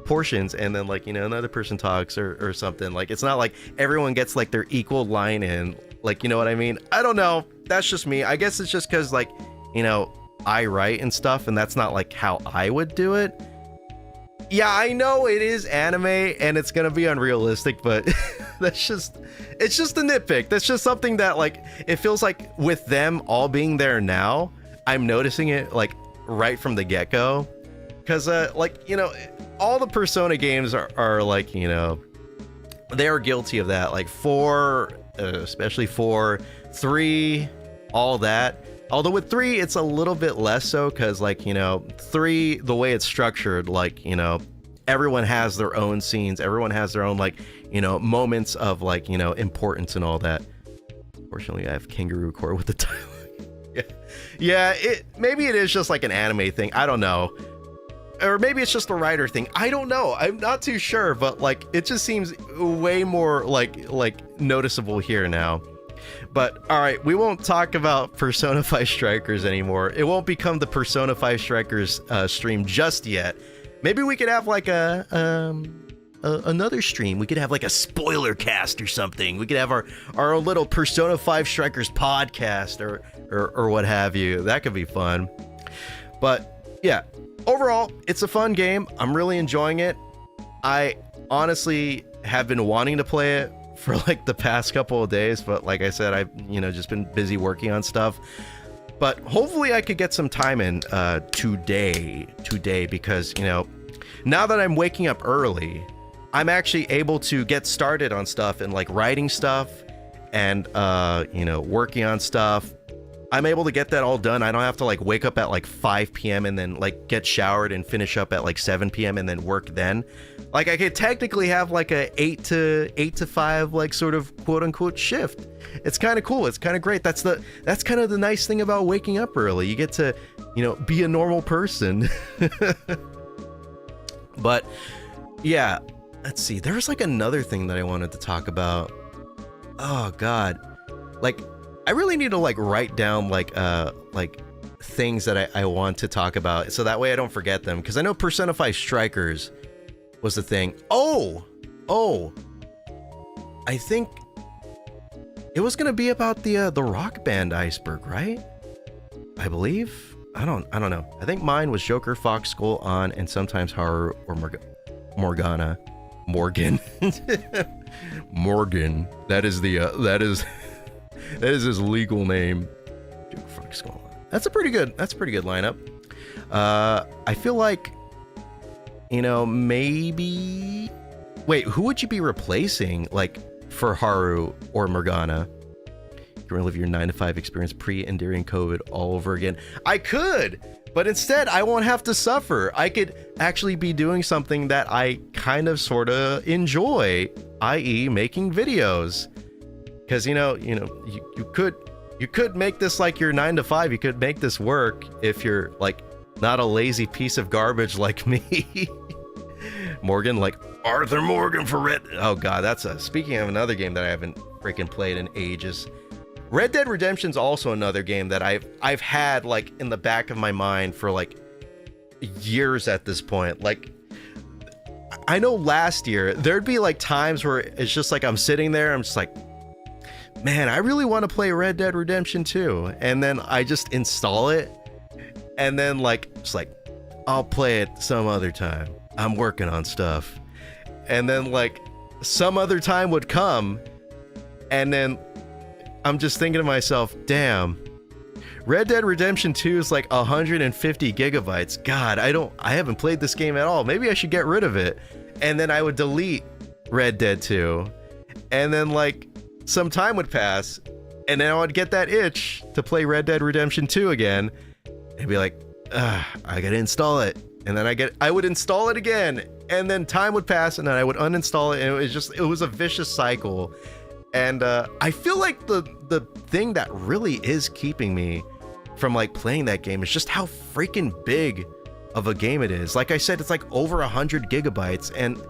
portions, and then like another person talks or something. Like it's not like everyone gets like their equal line in, like, what I mean. I don't know, that's just me. I guess it's just because like I write and stuff, and that's not like how I would do it. Yeah, I know it is anime and it's gonna be unrealistic, but it's just a nitpick. That's just something that like it feels like with them all being there now, I'm noticing it like right from the get-go. Because like all the Persona games are like they are guilty of that. Like 4, especially 4, 3, all that. Although with 3 it's a little bit less so, because like 3, the way it's structured, like everyone has their own scenes, everyone has their own like moments of like importance and all that. Fortunately, I have Kangaroo Court with the dialogue. Yeah, maybe it is just like an anime thing, I don't know. or maybe it's just a writer thing. I don't know. I'm not too sure, but like it just seems way more like noticeable here now. But all right, we won't talk about Persona 5 Strikers anymore. It won't become the Persona 5 Strikers stream just yet. Maybe we could have like another stream. We could have like a spoiler cast or something. We could have our own little Persona 5 Strikers podcast or what have you. That could be fun. But yeah, overall, it's a fun game. I'm really enjoying it. I honestly have been wanting to play it for like the past couple of days, but like I said, I've just been busy working on stuff. But hopefully I could get some time in today because now that I'm waking up early, I'm actually able to get started on stuff and like writing stuff and working on stuff. I'm able to get that all done. I don't have to like wake up at like 5 p.m. and then like get showered and finish up at like 7 p.m. and then work then. Like I could technically have like a 8 to 5 like sort of quote unquote shift. It's kind of cool. It's kind of great. That's kind of the nice thing about waking up early. You get to, be a normal person. But yeah, let's see. There's like another thing that I wanted to talk about. Oh God. Like I really need to like write down like things that I want to talk about so that way I don't forget them, because I know Persona 5 Strikers was the thing. Oh, I think it was gonna be about the Rock Band iceberg, right? I believe. I don't know. I think mine was Joker, Fox, Skull, On, and sometimes Haru or Morgan. Morgan. That is his legal name. Joker, Fox, Skull, On. That's a pretty good lineup. I feel like, maybe. Wait, who would you be replacing, like, for Haru or Morgana? You can relive your 9-to-5 experience pre and during COVID all over again. I could, but instead I won't have to suffer. I could actually be doing something that I kind of sort of enjoy, i.e. making videos. Because you could make this like your 9-to-5. You could make this work if you're like not a lazy piece of garbage like me. Morgan, like Arthur Morgan for Red. Oh God, that's speaking of another game that I haven't freaking played in ages. Red Dead Redemption's also another game that I've had like in the back of my mind for like years at this point. Like I know last year there'd be like times where it's just like I'm sitting there, I'm just like, man, I really want to play Red Dead Redemption 2. And then I just install it. And then like, it's like, I'll play it some other time. I'm working on stuff. And then like some other time would come. And then I'm just thinking to myself, damn, Red Dead Redemption 2 is like 150 gigabytes. God, I haven't played this game at all. Maybe I should get rid of it. And then I would delete Red Dead 2. And then like, some time would pass, and then I would get that itch to play Red Dead Redemption 2 again, and be like, I gotta install it. And then I would install it again, and then time would pass, and then I would uninstall it, and it was a vicious cycle. And I feel like the thing that really is keeping me from like playing that game is just how freaking big of a game it is. Like I said, it's like over 100 gigabytes, and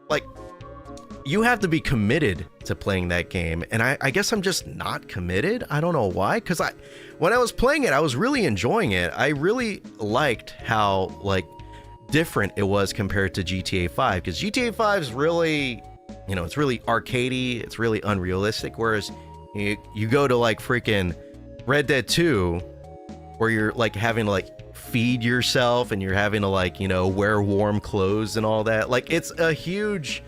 like, you have to be committed to playing that game, and I guess I'm just not committed. I don't know why, because when I was playing it, I was really enjoying it. I really liked how like different it was compared to GTA 5, because GTA 5 is really, it's really arcadey, it's really unrealistic, whereas you go to like freaking Red Dead 2, where you're like having to like feed yourself, and you're having to like wear warm clothes and all that. Like it's a huge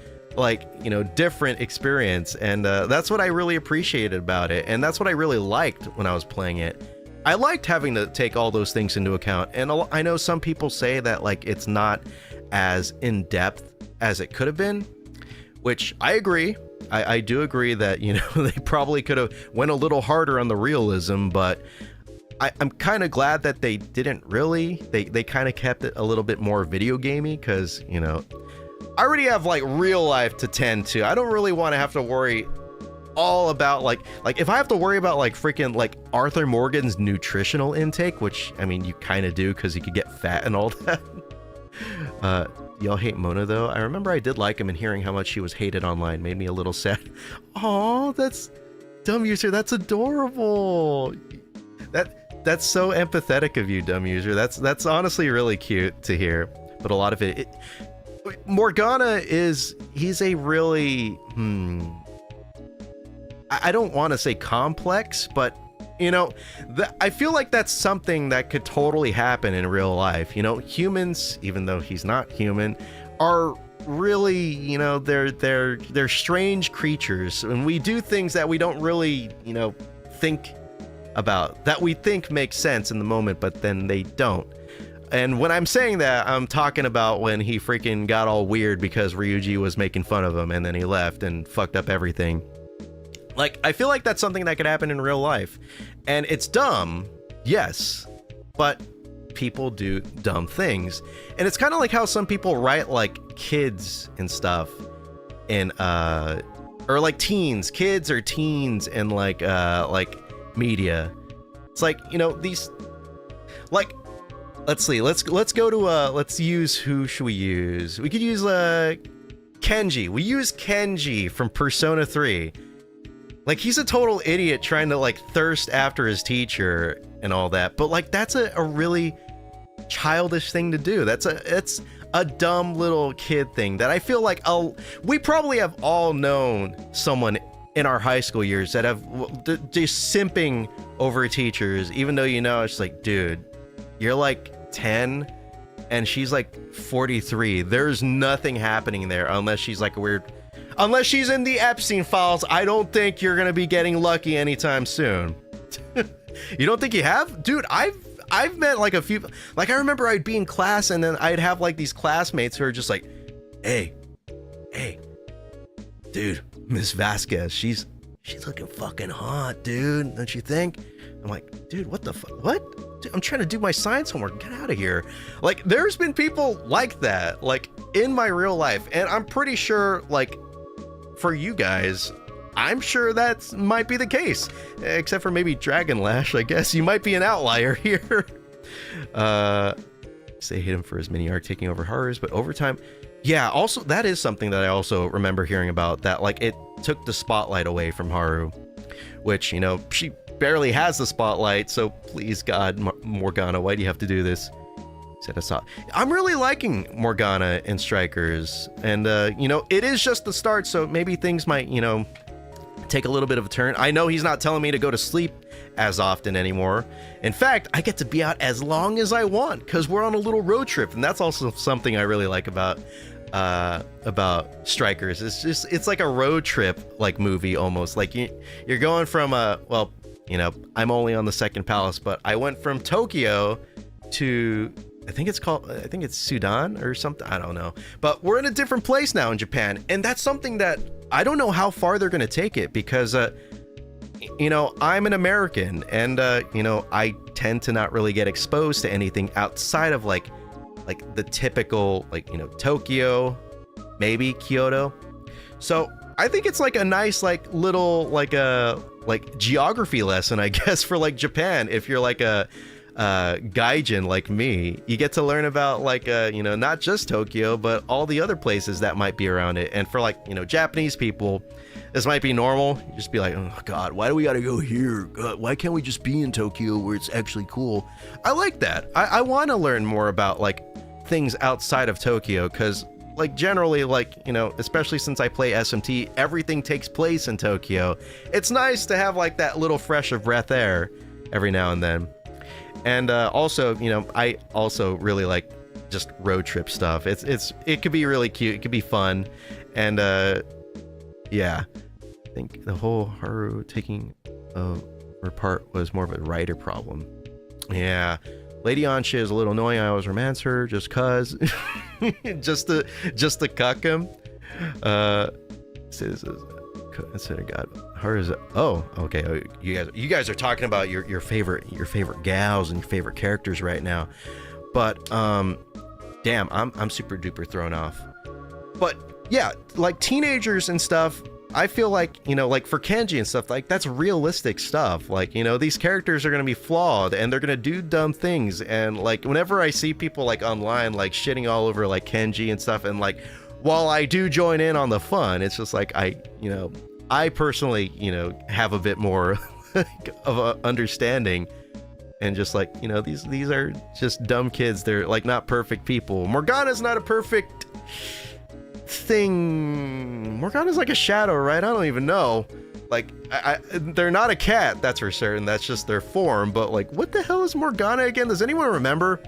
different experience, and that's what I really appreciated about it, and that's what I really liked when I was playing it. I liked having to take all those things into account, and I know some people say that like it's not as in depth as it could have been, which I agree. I do agree that they probably could have went a little harder on the realism, but I'm kind of glad that they didn't really. They kind of kept it a little bit more video gamey, because I already have like real life to tend to. I don't really want to have to worry all about like if I have to worry about like freaking like Arthur Morgan's nutritional intake, which I mean you kind of do because you could get fat and all that. Y'all hate Mona though. I remember I did like him, and hearing how much she was hated online made me a little sad. Oh, that's dumb user. That's adorable. That's so empathetic of you, dumb user. That's honestly really cute to hear. But a lot of it Morgana he's a really I don't want to say complex, but you know, I feel like that's something that could totally happen in real life. You know, humans, even though he's not human, are really, you know, they're strange creatures, and we do things that we don't really, you know, think about, that we think make sense in the moment, but then they don't. And when I'm saying that, I'm talking about when he freaking got all weird because Ryuji was making fun of him, and then he left and fucked up everything. Like, I feel like that's something that could happen in real life. And it's dumb, yes, but people do dumb things. And it's kind of like how some people write like kids and stuff in or like teens, kids or teens in like media. It's like, you know, these, like, let's see, let's go to let's use, who should we use? We could use Kenji. We use Kenji from Persona 3. Like, he's a total idiot trying to like thirst after his teacher and all that, but like that's a really childish thing to do. It's a dumb little kid thing that I feel like we probably have all known someone in our high school years that have just simping over teachers, even though, you know, it's like, dude, you're like 10 and she's like 43. There's nothing happening there unless she's like a weird, unless she's in the Epstein files. I don't think you're gonna be getting lucky anytime soon. You don't think you have? Dude, I've met like a few, like I remember I'd be in class and then I'd have like these classmates who are just like, hey, dude, Miss Vasquez, she's looking fucking hot, dude, don't you think? I'm like, dude, what the fuck? What? Dude, I'm trying to do my science homework. Get out of here. Like, there's been people like that, like in my real life, and I'm pretty sure, like, for you guys, I'm sure that might be the case, except for maybe Dragon Lash. I guess you might be an outlier here. Say hate him for his mini arc taking over horrors, but over time, yeah. Also, that is something that I also remember hearing about, that like it took the spotlight away from Haru, which, you know, she barely has the spotlight. So please, God, Morgana, why do you have to do this? Said I saw. I'm really liking Morgana and Strikers, and you know, it is just the start, so maybe things might, you know, take a little bit of a turn. I know he's not telling me to go to sleep as often anymore. In fact, I get to be out as long as I want because we're on a little road trip, and that's also something I really like about Strikers. It's like a road trip like movie almost. Like you're going from well, you know, I'm only on the second palace, but I went from Tokyo to, I think it's Sudan or something. I don't know. But we're in a different place now in Japan. And that's something that I don't know how far they're going to take it because, you know, I'm an American and, you know, I tend to not really get exposed to anything outside of like the typical, like, you know, Tokyo, maybe Kyoto. So I think it's like a nice, like little, like geography lesson, I guess, for like Japan. If you're like a gaijin like me, you get to learn about like you know, not just Tokyo but all the other places that might be around it. And for like, you know, Japanese people, this might be normal. You just be like, oh god, why do we gotta go here? God, why can't we just be in Tokyo where it's actually cool? I like that. I want to learn more about like things outside of Tokyo, because like generally, like, you know, especially since I play SMT, everything takes place in Tokyo. It's nice to have like that little fresh of breath air every now and then. And also, you know, I also really like just road trip stuff. It could be really cute. It could be fun. And yeah, I think the whole Haru taking her part was more of a writer problem. Yeah, Lady Ansha is a little annoying. I always romance her just cause, just to cuck him. Consider God. Haru's. Oh, okay. Oh, you guys are talking about your favorite gals and your favorite characters right now, but damn, I'm super duper thrown off. But yeah, like teenagers and stuff, I feel like, you know, like for Kenji and stuff, like that's realistic stuff. Like, you know, these characters are going to be flawed and they're going to do dumb things. And like, whenever I see people like online, like shitting all over like Kenji and stuff, and like, while I do join in on the fun, it's just like, I personally, you know, have a bit more of a understanding, and just like, you know, these are just dumb kids. They're like not perfect people. Morgana's not a perfect thing. Morgana's like a shadow, right? I don't even know. Like, they're not a cat, that's for certain. That's just their form. But like, what the hell is Morgana again? Does anyone remember?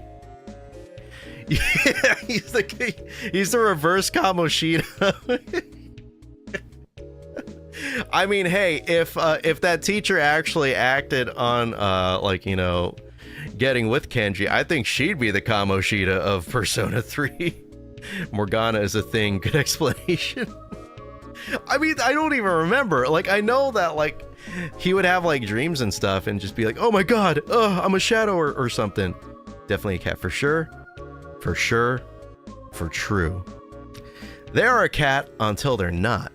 Yeah, he's the reverse Kamoshida. I mean, hey, if that teacher actually acted on like, you know, getting with Kenji, I think she'd be the Kamoshida of Persona 3. Morgana is a thing. Good explanation. I mean, I don't even remember. Like, I know that like he would have like dreams and stuff and just be like, oh my god, I'm a shadow or something. Definitely a cat for sure. For sure. For true. They're a cat until they're not.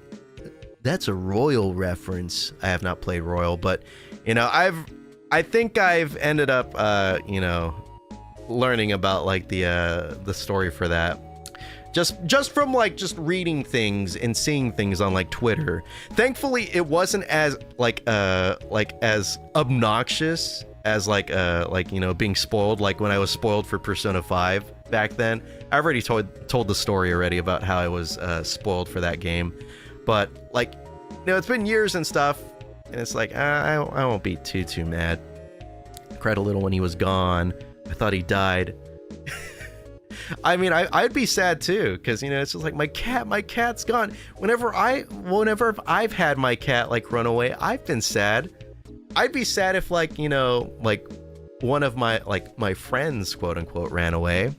That's a Royal reference. I have not played Royal, but you know, I think I've ended up you know, learning about like the story for that. Just from like just reading things and seeing things on like Twitter. Thankfully, it wasn't as like as obnoxious as like you know, being spoiled, like when I was spoiled for Persona 5 back then. I already told the story already about how I was spoiled for that game. But like, you know, it's been years and stuff, and it's like I won't be too mad. I cried a little when he was gone. I thought he died. I mean, I'd be sad too, because, you know, it's just like my cat's gone. Whenever I've had my cat like run away, I've been sad. I'd be sad if, like, you know, like one of my friends, quote unquote, ran away.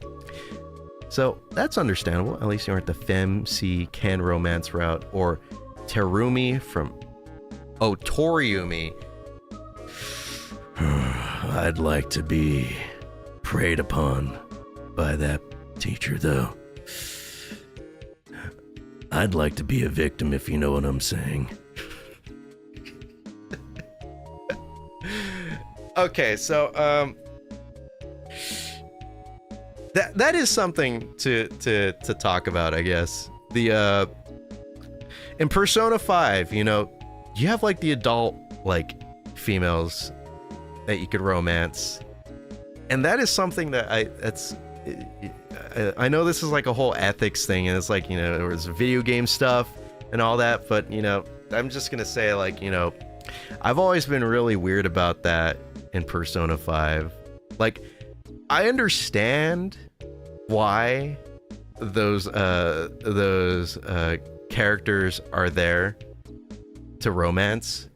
So that's understandable. At least you aren't the Fem-C Ken romance route, or Terumi from Toriumi. I'd like to be preyed upon by that teacher, though. I'd like to be a victim, if you know what I'm saying. Okay, so that is something to talk about, I guess. The in Persona 5, you know, you have like the adult like females that you could romance, and that is something that I know this is like a whole ethics thing, and it's like, you know, there was video game stuff and all that, but, you know, I'm just gonna say, like, you know, I've always been really weird about that in Persona 5. Like, I understand why those characters are there to romance,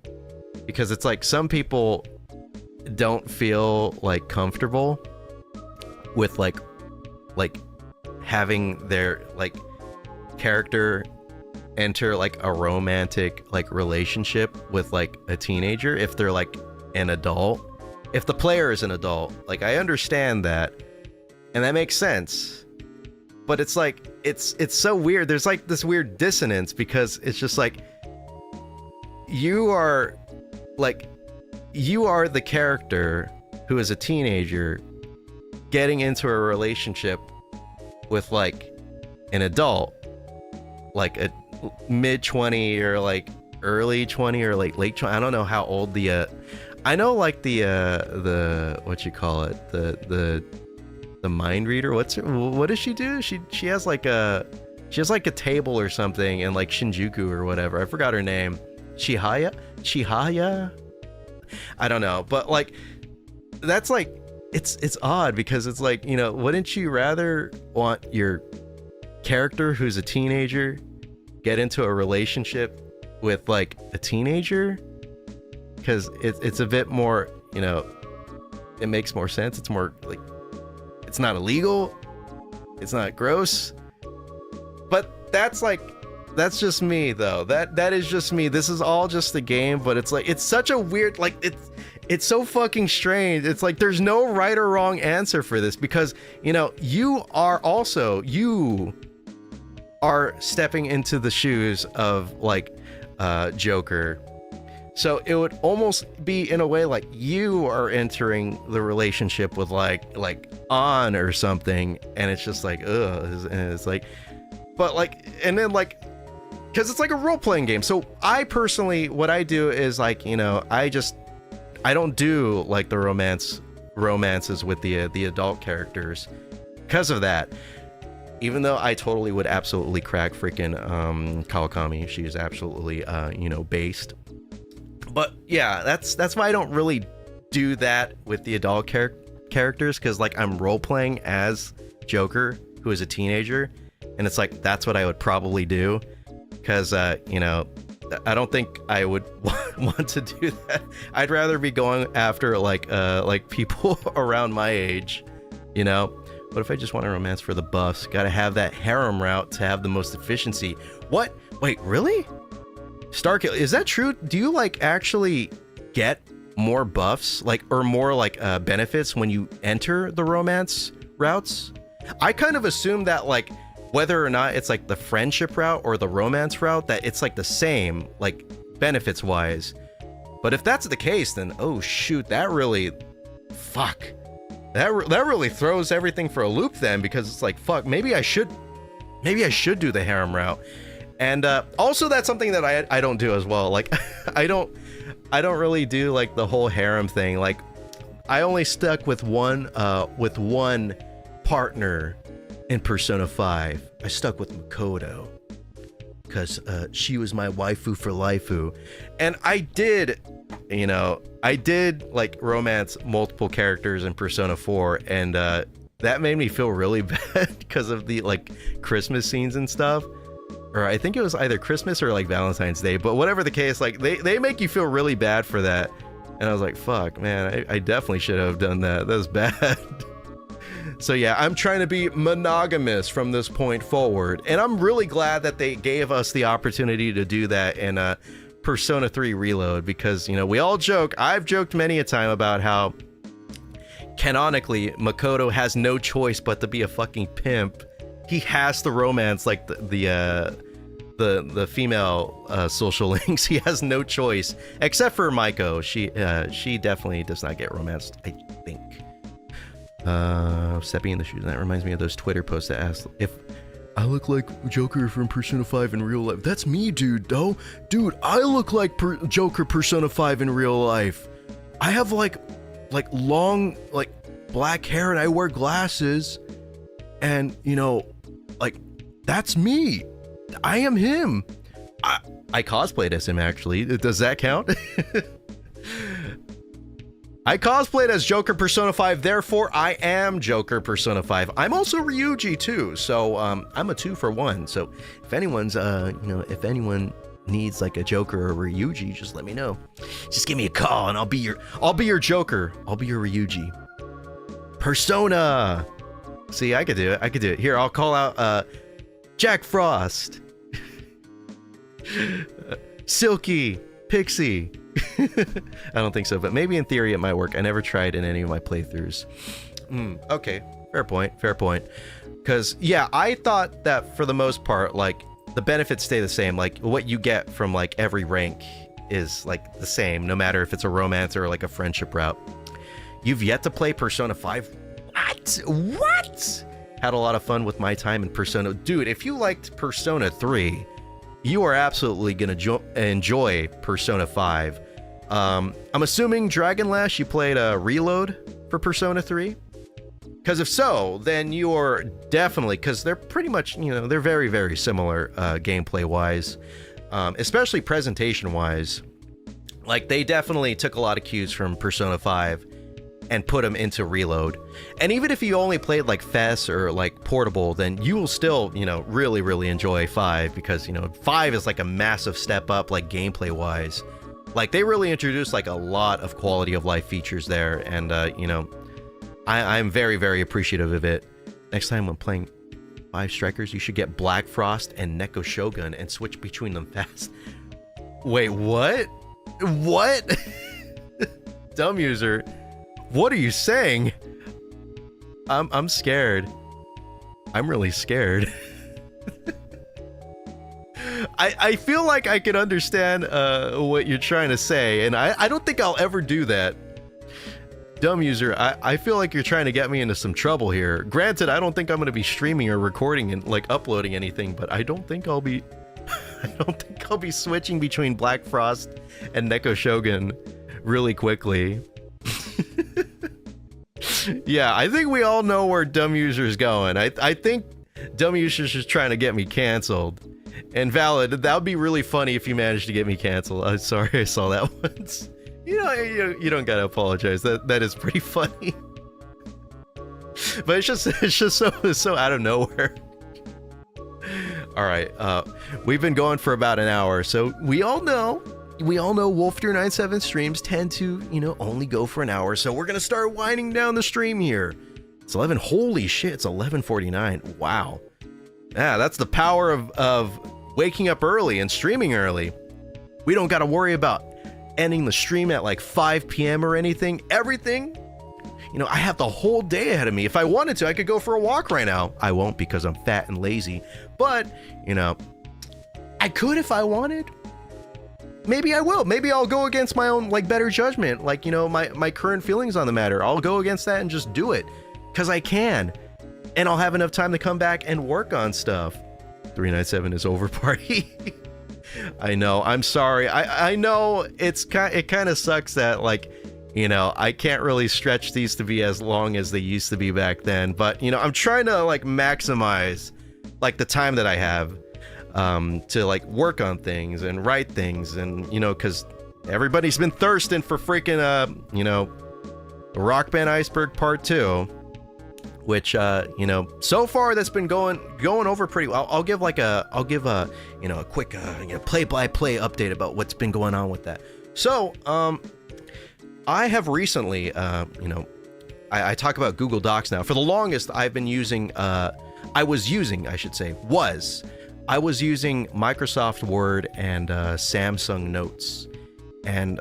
because it's like some people don't feel like comfortable with like having their like character enter like a romantic like relationship with like a teenager if they're like an adult. If the player is an adult, like, I understand that, and that makes sense, but it's like it's so weird. There's like this weird dissonance, because it's just like you are the character who is a teenager getting into a relationship with like an adult, like a mid-20 or like early 20 or like late 20. I don't know how old the I know like the what you call it, the mind reader. What does she do? She has like a table or something, and like Shinjuku or whatever. I forgot her name. Chihaya? I don't know, but like that's like it's odd, because it's like, you know, wouldn't you rather want your character who's a teenager get into a relationship with like a teenager? Because it's a bit more, you know, it makes more sense. It's more like, it's not illegal, it's not gross, but that's just me though. That is just me. This is all just the game, but it's like, it's such a weird, like, it's so fucking strange. It's like there's no right or wrong answer for this, because, you know, you are stepping into the shoes of like Joker. So it would almost be in a way like you are entering the relationship with like on or something, and it's just like and it's like, but like, and then like, because it's like a role-playing game. So I personally, what I do is like, you know, I don't do like the romances with the adult characters because of that. Even though I totally would absolutely crack freaking Kawakami, she is absolutely you know, based. But yeah, that's why I don't really do that with the adult characters, because like I'm role playing as Joker, who is a teenager, and it's like that's what I would probably do, because you know, I don't think I would want to do that. I'd rather be going after like people around my age, you know. What if I just want a romance for the buffs? Gotta have that harem route to have the most efficiency. What? Wait, really? Starkill, is that true? Do you like actually get more buffs, like, or more like benefits when you enter the romance routes? I kind of assume that like whether or not it's like the friendship route or the romance route, that it's like the same, like benefits wise. But if that's the case, then oh shoot, that really, fuck, that really throws everything for a loop then, because it's like, fuck, maybe I should do the harem route. And also that's something that I don't do as well. Like I don't really do like the whole harem thing. Like I only stuck with one partner in Persona 5. I stuck with Makoto because she was my waifu for lifeu. And I did like romance multiple characters in Persona 4, and that made me feel really bad because of the like Christmas scenes and stuff. Or I think it was either Christmas or like Valentine's Day, but whatever the case, like they make you feel really bad for that. And I was like, fuck, man, I definitely should have done that. That was bad. So yeah, I'm trying to be monogamous from this point forward. And I'm really glad that they gave us the opportunity to do that in Persona 3 Reload, because, you know, we all joke, I've joked many a time about how canonically Makoto has no choice but to be a fucking pimp. He has to romance like the female social links. He has no choice except for Maiko. She definitely does not get romanced, I think. Stepping in the shoes. And that reminds me of those Twitter posts that asked if I look like Joker from Persona 5 in real life. That's me, dude. Though, dude, I look like Joker Persona 5 in real life. I have like long like black hair and I wear glasses. And, you know, like, that's me. I am him. I cosplayed as him, actually. Does that count? I cosplayed as Joker Persona 5, therefore I am Joker Persona 5. I'm also Ryuji, too, so I'm a 2-for-1. So if anyone's, if anyone needs, like, a Joker or Ryuji, just let me know. Just give me a call, and I'll be your Joker. I'll be your Ryuji. Persona! See, I could do it. Here, I'll call out Jack Frost, Silky, Pixie. I don't think so, but maybe in theory it might work. I never tried in any of my playthroughs. Okay, fair point. Because, yeah, I thought that for the most part, like, the benefits stay the same. Like, what you get from, like, every rank is, like, the same, no matter if it's a romance or, like, a friendship route. You've yet to play Persona 5? What? Had a lot of fun with my time in Persona. Dude, if you liked Persona 3, you are absolutely gonna enjoy Persona 5. I'm assuming Dragon Lash, you played a Reload for Persona 3? Because if so, then you're definitely, because they're pretty much, you know, they're very, very similar gameplay-wise, especially presentation-wise. Like, they definitely took a lot of cues from Persona 5 and put them into Reload. And even if you only played like FES or like Portable, then you will still, you know, really, really enjoy 5, because, you know, 5 is like a massive step up, like gameplay wise. Like, they really introduced like a lot of quality of life features there. And, you know, I'm very, very appreciative of it. Next time when playing 5 Strikers, you should get Black Frost and Neko Shogun and switch between them fast. Wait, what? What? Dumb user. What are you saying? I'm scared. I'm really scared. I feel like I can understand what you're trying to say, and I don't think I'll ever do that. Dumb user, I feel like you're trying to get me into some trouble here. Granted, I don't think I'm going to be streaming or recording and like uploading anything, but I don't think I'll be switching between Black Frost and Neko Shogun really quickly. Yeah, I think we all know where Dumb User's going. I think Dumb User's just trying to get me canceled. And Valid, that would be really funny if you managed to get me canceled. I'm sorry I saw that once. You don't gotta apologize. That is pretty funny. But it's just so out of nowhere. All right, we've been going for about an hour, so we all know Wolfter97 streams tend to, only go for an hour. So we're gonna start winding down the stream here. It's 11. Holy shit! It's 11:49. Wow. Yeah, that's the power of waking up early and streaming early. We don't gotta worry about ending the stream at like 5 p.m. or anything. Everything, I have the whole day ahead of me. If I wanted to, I could go for a walk right now. I won't because I'm fat and lazy. But, I could if I wanted. Maybe I will. Maybe I'll go against my own better judgment. My current feelings on the matter. I'll go against that and just do it. Because I can. And I'll have enough time to come back and work on stuff. 397 is over party. I know. I'm sorry. I know it kind of sucks that I can't really stretch these to be as long as they used to be back then. But I'm trying to maximize the time that I have to work on things and write things, and because everybody's been thirsting for freaking Rock Band Iceberg Part 2. Which so far that's been going over pretty well. I'll give a quick play-by-play update about what's been going on with that. So I have recently I talk about Google Docs now. For the longest I've been using I was using Microsoft Word and Samsung Notes, and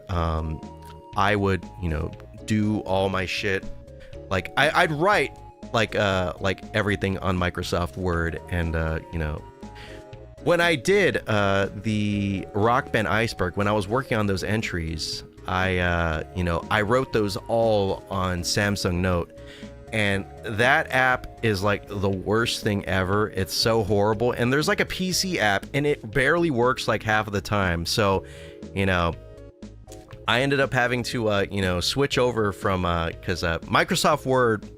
I would do all my shit I'd write everything on Microsoft Word, and when I did the Rock Band Iceberg, when I was working on those entries, I wrote those all on Samsung Note, and that app is the worst thing ever. It's so horrible, and there's a PC app, and it barely works half of the time. So I ended up having to switch over from because Microsoft Word,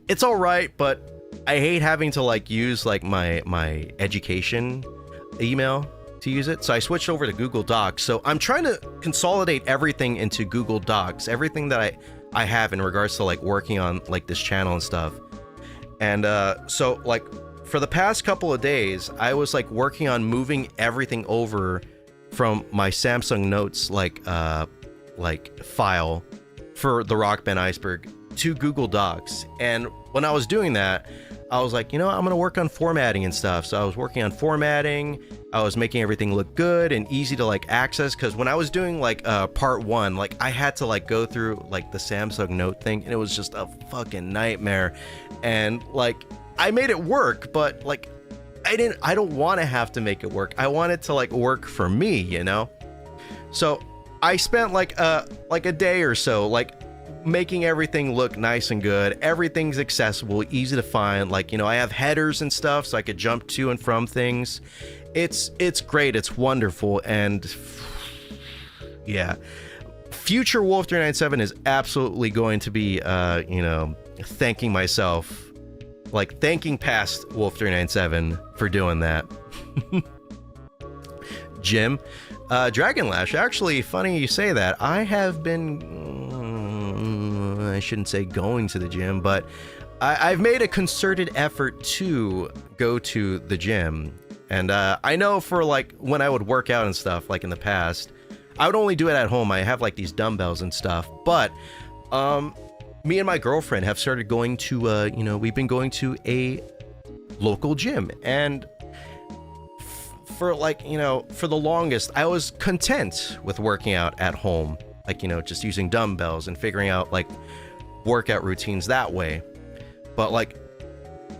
it's all right, but I hate having to use my education email to use it. So I switched over to Google Docs. So I'm trying to consolidate everything into Google Docs, everything that I have in regards to working on this channel and stuff. And so for the past couple of days, I was working on moving everything over from my Samsung Notes file for the Rock Band Iceberg to Google Docs. And when I was doing that, I was I'm gonna work on formatting and stuff. So I was working on formatting. I was making everything look good and easy to access, because when I was doing part 1, I had to go through the Samsung Note thing, and it was just a fucking nightmare. And I made it work, but I don't want to have to make it work. I want it to work for me, So I spent a day or so making everything look nice and good. Everything's accessible, easy to find. I have headers and stuff so I could jump to and from things. It's great. It's wonderful. And yeah, future Wolf397 is absolutely going to be thanking myself, thanking past Wolf397 for doing that. Jim, Dragon Lash, actually, funny you say that. I have been, I shouldn't say going to the gym, but I've made a concerted effort to go to the gym. And I know for when I would work out and stuff, in the past, I would only do it at home. I have these dumbbells and stuff, but me and my girlfriend have started going to, we've been going to a local gym, and for for the longest, I was content with working out at home, just using dumbbells and figuring out workout routines that way. But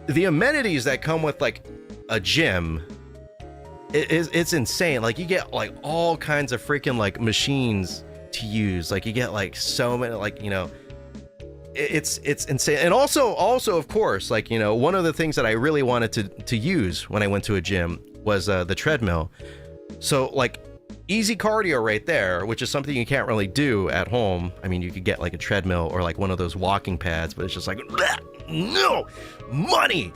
the amenities that come with a gym it's insane. Like you get like all kinds of freaking like machines to use. Like you get like so many, like, you know, it's insane. And also of course, like, you know, one of the things that I really wanted to use when I went to a gym was the treadmill. So like easy cardio right there, which is something you can't really do at home. I mean, you could get like a treadmill or like one of those walking pads, but it's just like, no money.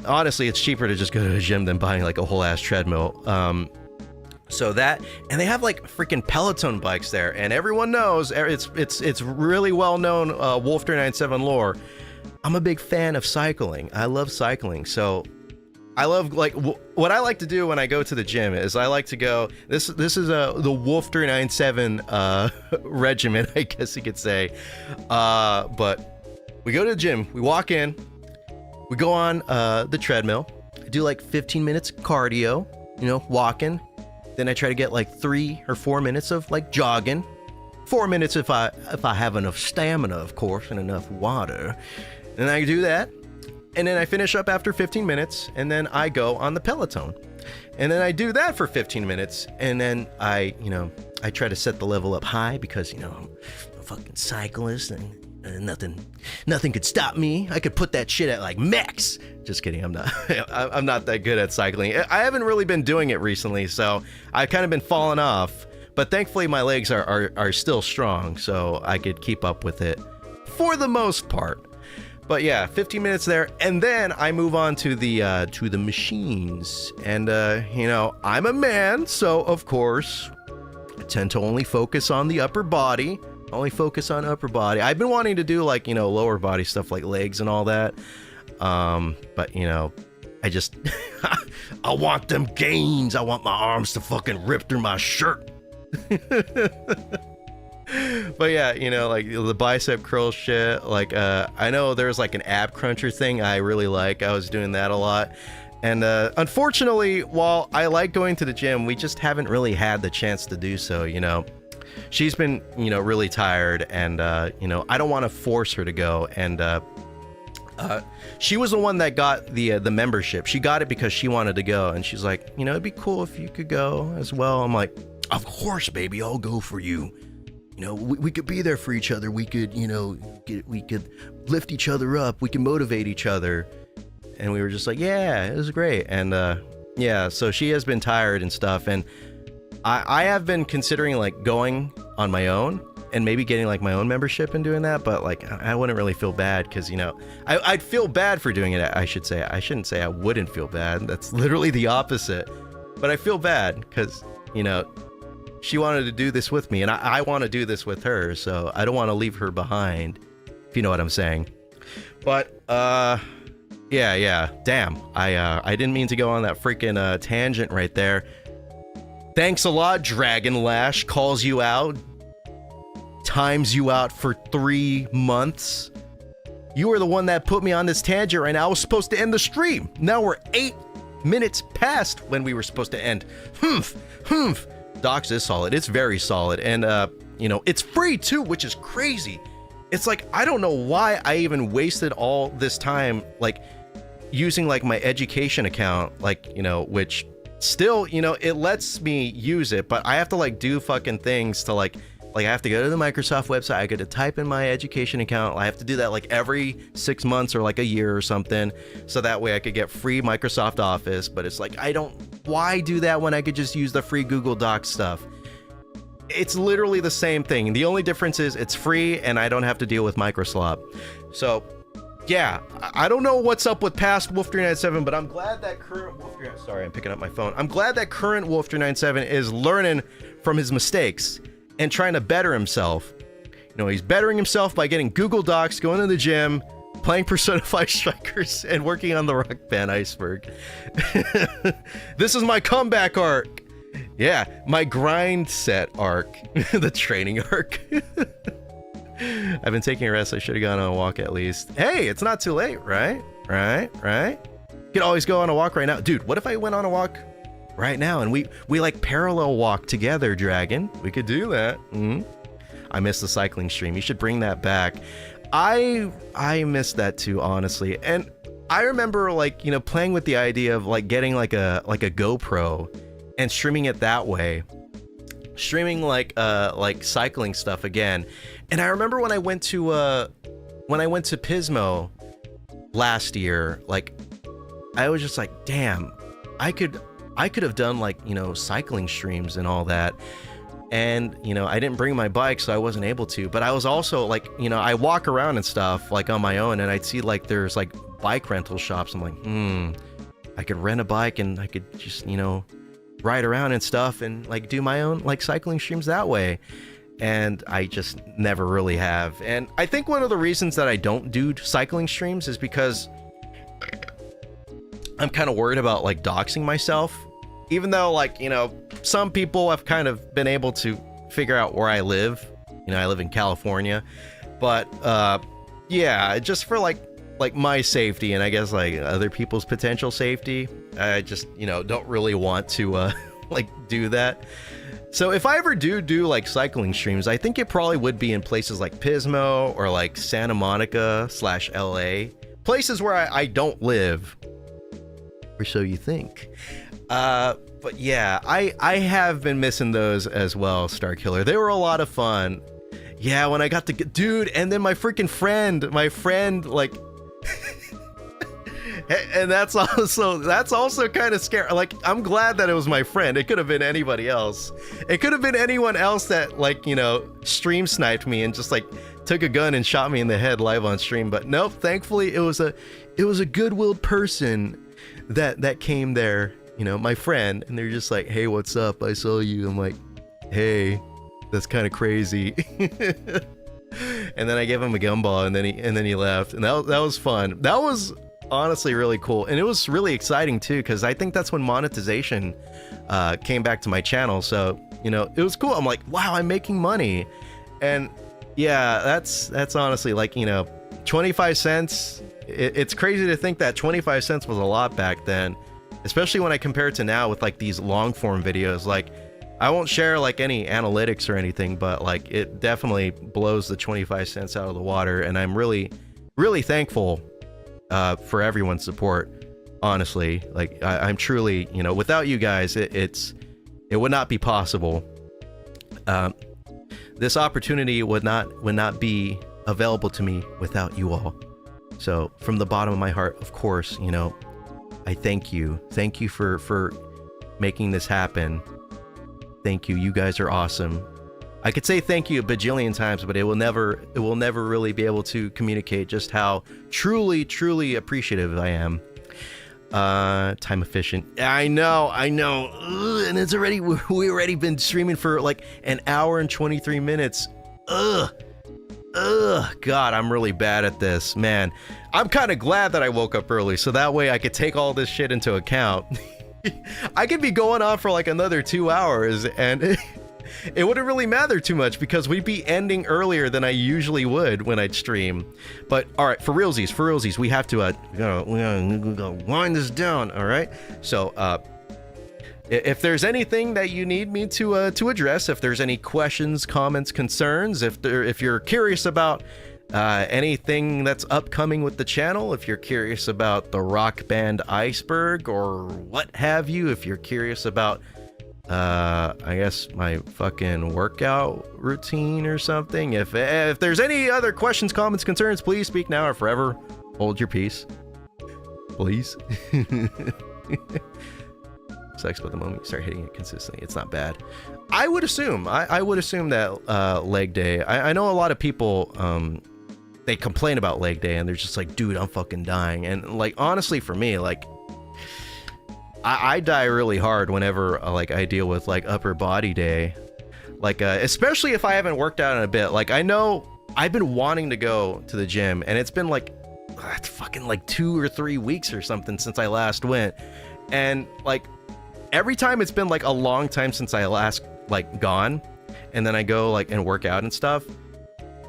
Honestly, it's cheaper to just go to a gym than buying like a whole ass treadmill. So that, and they have like freaking Peloton bikes there, and everyone knows it's really well known Wolf397 lore. I'm a big fan of cycling. I love cycling, so I love like what I like to do when I go to the gym is I like to go. This is the Wolf397 regimen, I guess you could say. But we go to the gym, we walk in, we go on the treadmill, do like 15 minutes cardio, you know, walking. Then I try to get like 3 or 4 minutes of like jogging. 4 minutes if I have enough stamina, of course, and enough water. And I do that. And then I finish up after 15 minutes, and then I go on the Peloton. And then I do that for 15 minutes, and then I try to set the level up high because, you know, I'm a fucking cyclist and nothing could stop me. I could put that shit at like max. Just kidding. I'm not that good at cycling. I haven't really been doing it recently, so I've kind of been falling off. But thankfully, my legs are still strong, so I could keep up with it for the most part. But yeah, 15 minutes there, and then I move on to the machines. And you know, I'm a man, so of course, I tend to only focus on the upper body. Only focus on upper body. I've been wanting to do like, you know, lower body stuff like legs and all that. But you know, I just I want them gains. I want my arms to fucking rip through my shirt. But yeah, you know, like the bicep curl shit, like I know there's like an ab cruncher thing I really like. I was doing that a lot. And unfortunately, while I like going to the gym, we just haven't really had the chance to do so, you know. She's been, you know, really tired, and you know, I don't want to force her to go. And she was the one that got the membership. She got it because she wanted to go, and she's like, you know, it'd be cool if you could go as well. I'm like, of course, baby, I'll go for you. You know, we could be there for each other. We could, you know, we could lift each other up. We can motivate each other. And we were just like, yeah, it was great. And yeah, so she has been tired and stuff, and I have been considering like going on my own and maybe getting like my own membership and doing that, but like I wouldn't really feel bad because, you know, I'd feel bad for doing it. I should say, I shouldn't say I wouldn't feel bad. That's literally the opposite. But I feel bad because, you know, she wanted to do this with me, and I want to do this with her, so I don't want to leave her behind, if you know what I'm saying. But yeah, damn, I didn't mean to go on that freaking tangent right there. Thanks a lot, Dragon Lash calls you out, times you out for 3 months. You were the one that put me on this tangent right now. I was supposed to end the stream. Now we're 8 minutes past when we were supposed to end. Docs is solid. It's very solid. And, you know, it's free too, which is crazy. It's like, I don't know why I even wasted all this time, like, using, like, my education account, like, you know, which still, you know, it lets me use it, but I have to, like, do fucking things to, like I have to go to the Microsoft website. I got to type in my education account. I have to do that, like, every 6 months or, like, a year or something, so that way I could get free Microsoft Office. But it's like, why do that when I could just use the free Google Docs stuff? It's literally the same thing. The only difference is it's free and I don't have to deal with Microsoft. So, yeah, I don't know what's up with past Wolf397, but I'm glad that current Wolf397... Sorry, I'm picking up my phone. I'm glad that current Wolf397 is learning from his mistakes and trying to better himself. You know, he's bettering himself by getting Google Docs, going to the gym, playing Persona 5 Strikers, and working on the Rock Band Iceberg. This is my comeback arc. Yeah, my grind set arc. The training arc. I've been taking a rest. I should have gone on a walk at least. Hey, it's not too late, right? Right? You could always go on a walk right now. Dude, what if I went on a walk right now and we like parallel walk together, Dragon? We could do that. I missed the cycling stream. You should bring that back. I missed that too, honestly. And I remember like, playing with the idea of like getting like a GoPro and streaming it that way. Streaming like cycling stuff again. And I remember when I went to Pismo last year, like I was just like, damn, I could have done like, cycling streams and all that. And, I didn't bring my bike, so I wasn't able to. But I was also like, I walk around and stuff like on my own, and I'd see like there's like bike rental shops. I'm like, I could rent a bike and I could just, ride around and stuff and like do my own like cycling streams that way. And I just never really have. And I think one of the reasons that I don't do cycling streams is because I'm kind of worried about like doxing myself. Even though like, some people have kind of been able to figure out where I live. I live in California. But yeah, just for like my safety and I guess like other people's potential safety, I just, don't really want to like do that. So if I ever do like cycling streams, I think it probably would be in places like Pismo or like Santa Monica / LA, places where I don't live, or so you think. But yeah, I have been missing those as well, Starkiller. They were a lot of fun. Yeah, when I got to dude, and then my friend like and that's also kind of scary. Like, I'm glad that it was my friend. It could have been anybody else. It could have been anyone else that like, stream sniped me and just like took a gun and shot me in the head live on stream. But nope, thankfully it was a good-willed person that came there, my friend, and they're just like, hey, what's up? I saw you. I'm like, hey, that's kind of crazy. And then I gave him a gumball, and then he left, and that was fun. That was honestly really cool, and it was really exciting too, because I think that's when monetization came back to my channel. So it was cool. I'm like, wow, I'm making money. And yeah, that's honestly like 25 cents. It's crazy to think that 25 cents was a lot back then, especially when I compare it to now with like these long form videos. Like, I won't share like any analytics or anything, but like it definitely blows the 25 cents out of the water, and I'm really thankful for everyone's support. Honestly, like I'm truly, without you guys, it would not be possible. This opportunity would not be available to me without you all. So from the bottom of my heart, of course, I thank you. Thank you for making this happen. Thank you. You guys are awesome. I could say thank you a bajillion times, but it will never really be able to communicate just how truly appreciative I am. Time efficient. I know. Ugh, and it's we already been streaming for like an hour and 23 minutes. Ugh, God, I'm really bad at this, man. I'm kind of glad that I woke up early, so that way I could take all this shit into account. I could be going on for like another 2 hours, and it wouldn't really matter too much because we'd be ending earlier than I usually would when I'd stream. But all right, for realsies, we have to we gotta wind this down. All right, so if there's anything that you need me to address, if there's any questions, comments, concerns, if you're curious about anything that's upcoming with the channel, if you're curious about the rock band Iceberg or what have you, if you're curious about I guess my fucking workout routine or something, if there's any other questions, comments, concerns, please speak now or forever hold your peace, please. Sucks, but the moment you start hitting it consistently, it's not bad. I would assume that leg day, I know a lot of people they complain about leg day and they're just like, dude, I'm fucking dying. And like, honestly, for me, like I die really hard whenever like I deal with like upper body day, like especially if I haven't worked out in a bit. Like, I know I've been wanting to go to the gym, and it's been like it's fucking like 2 or 3 weeks or something since I last went, and like every time it's been like a long time since I last like gone, and then I go like and work out and stuff,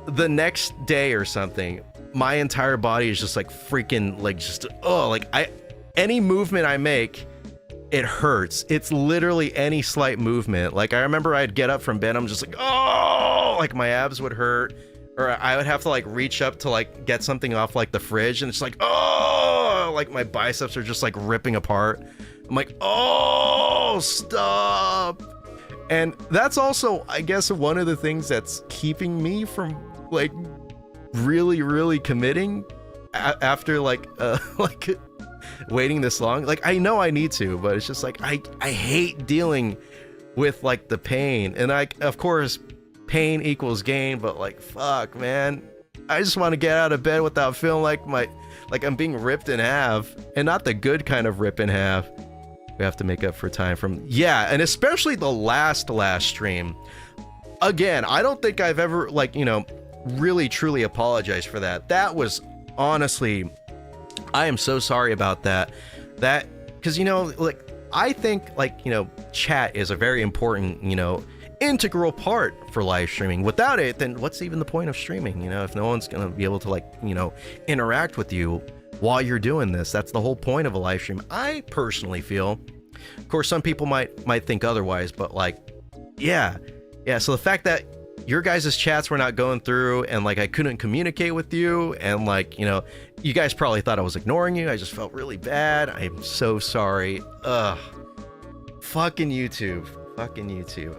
the next day or something, my entire body is just like freaking like just any movement I make, it hurts. It's literally any slight movement. Like, I remember I'd get up from bed, I'm just like, oh, like my abs would hurt, or I would have to like reach up to like get something off like the fridge, and it's like, oh, like my biceps are just like ripping apart. I'm like, oh, stop. And that's also, I guess, one of the things that's keeping me from like really committing after like waiting this long. Like, I know I need to, but it's just like I hate dealing with like the pain. And of course, pain equals gain, but like, fuck, man, I just want to get out of bed without feeling like I'm being ripped in half, and not the good kind of rip in half. We have to make up for time from, yeah, and especially the last stream. Again, I don't think I've ever like, you know, really truly apologized for that. That was honestly, I am so sorry about that. Because, you know, like, I think like, you know, chat is a very important, you know, integral part for live streaming. Without it, then what's even the point of streaming? You know, if no one's gonna be able to like, you know, interact with you while you're doing this, that's the whole point of a live stream, I personally feel. Of course, some people might think otherwise, but like, yeah. So the fact that your guys' chats were not going through, and like I couldn't communicate with you, and like, you know, you guys probably thought I was ignoring you. I just felt really bad. I'm so sorry. Ugh. Fucking YouTube.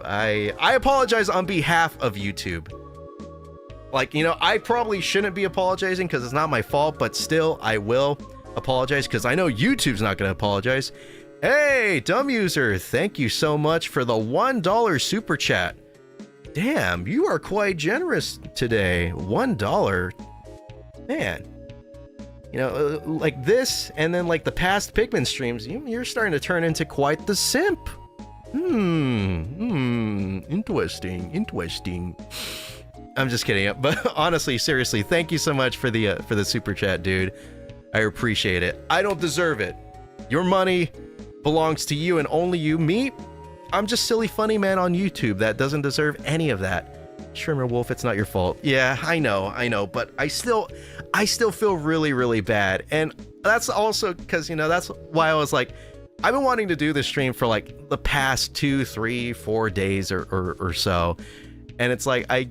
I apologize on behalf of YouTube. Like, you know, I probably shouldn't be apologizing because it's not my fault, but still, I will apologize because I know YouTube's not going to apologize. Hey, Dumb User, thank you so much for the $1 super chat. Damn, you are quite generous today. $1. Man. You know, like this, and then like the past Pikmin streams, you're starting to turn into quite the simp. Interesting. I'm just kidding, but honestly, seriously, thank you so much for the super chat, dude. I appreciate it. I don't deserve it. Your money belongs to you and only you. Me, I'm just silly funny man on YouTube that doesn't deserve any of that. Shrimmer Wolf, it's not your fault. Yeah, I know, but I still feel really bad, and that's also because, you know, that's why I was like, I've been wanting to do this stream for like the past 2, 3, 4 days or so, and it's like I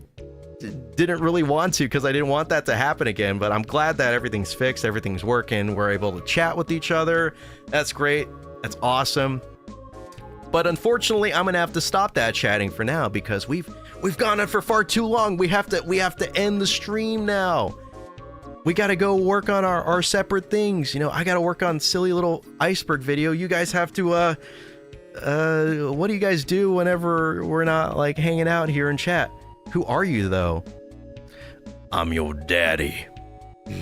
didn't really want to because I didn't want that to happen again, but I'm glad that everything's fixed, everything's working, we're able to chat with each other. That's great, that's awesome. But unfortunately, I'm gonna have to stop that chatting for now because we've gone on for far too long. We have to end the stream now. We gotta go work on our separate things. You know, I gotta work on silly little iceberg video. You guys have to what do you guys do whenever we're not like hanging out here in chat? Who are you though? I'm your daddy. The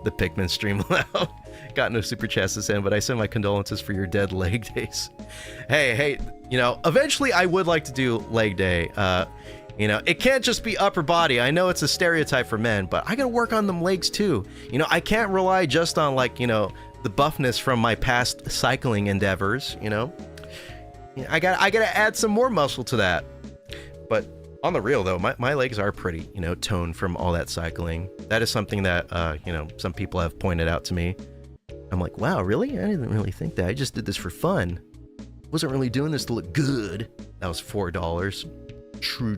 Pikmin stream loud. Got no super chats to send, but I send my condolences for your dead leg days. Hey, you know, eventually I would like to do leg day. You know, it can't just be upper body. I know it's a stereotype for men, but I gotta work on them legs too. You know, I can't rely just on like, you know, the buffness from my past cycling endeavors, you know. I gotta add some more muscle to that. But on the real though, my legs are pretty, you know, toned from all that cycling. That is something that, you know, some people have pointed out to me. I'm like, wow, really? I didn't really think that. I just did this for fun. Wasn't really doing this to look good. That was $4. True.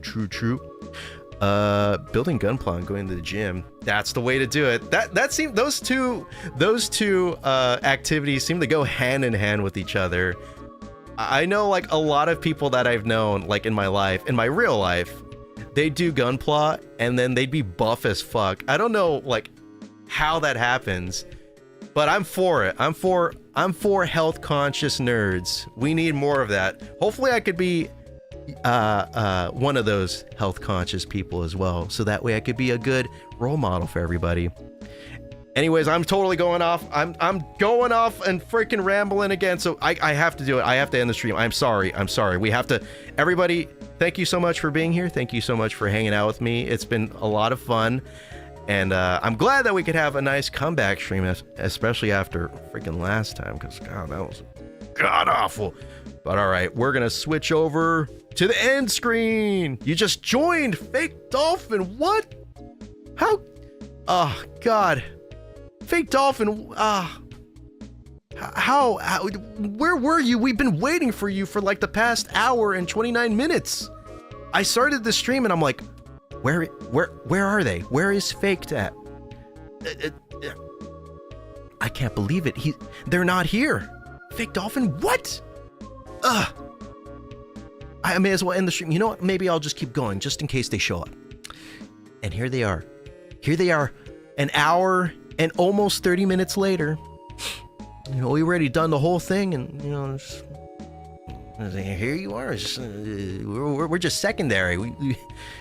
Building Gunpla and going to the gym. That's the way to do it. That seemed, those two activities seem to go hand in hand with each other. I know like a lot of people that I've known, like in my life, in my real life, they do Gunpla and then they'd be buff as fuck. I don't know like how that happens, but I'm for it. I'm for health conscious nerds. We need more of that. Hopefully I could be one of those health conscious people as well, so that way I could be a good role model for everybody. Anyways, I'm totally going off. I'm going off and freaking rambling again, so I have to do it. I have to end the stream. I'm sorry. We have to. Everybody, thank you so much for being here. Thank you so much for hanging out with me. It's been a lot of fun, and I'm glad that we could have a nice comeback stream, especially after freaking last time, because God, that was god awful. But all right, we're gonna switch over to the end screen. You just joined, Fake Dolphin. What? How? Oh God. Fake Dolphin, how, where were you? We've been waiting for you for like the past hour and 29 minutes. I started the stream and I'm like, where are they? Where is Faked at? I can't believe it. They're not here. Fake Dolphin, what? Ugh. I may as well end the stream. You know what? Maybe I'll just keep going just in case they show up. And here they are. Here they are. An hour and almost 30 minutes later. You know, we already done the whole thing, and you know, here you are. We're just secondary.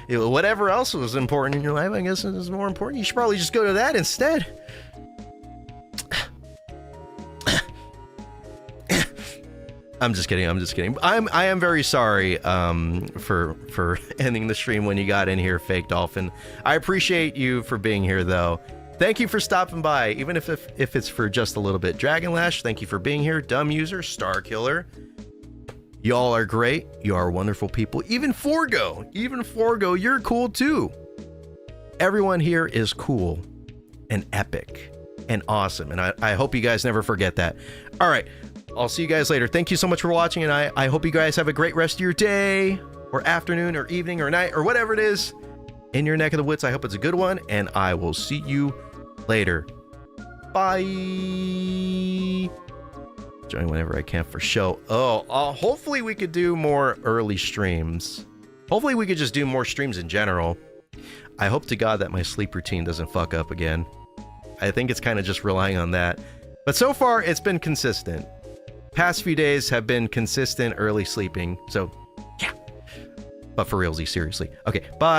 Whatever else was important in your life, I guess is more important. You should probably just go to that instead. I'm just kidding. I am very sorry for ending the stream when you got in here, Fake Dolphin. I appreciate you for being here, though. Thank you for stopping by, even if it's for just a little bit. Dragon Lash, thank you for being here. Dumb User, Star Killer. Y'all are great. You are wonderful people. Even Forgo, you're cool too. Everyone here is cool and epic and awesome. And I hope you guys never forget that. All right. I'll see you guys later. Thank you so much for watching. And I hope you guys have a great rest of your day or afternoon or evening or night or whatever it is in your neck of the woods. I hope it's a good one. And I will see you later. Bye. Join whenever I can for show. Hopefully we could do more early streams. Hopefully we could just do more streams in general. I hope to God that my sleep routine doesn't fuck up again. I think it's kind of just relying on that. But so far it's been consistent. Past few days have been consistent early sleeping. So yeah. But for realsy, seriously. Okay, bye.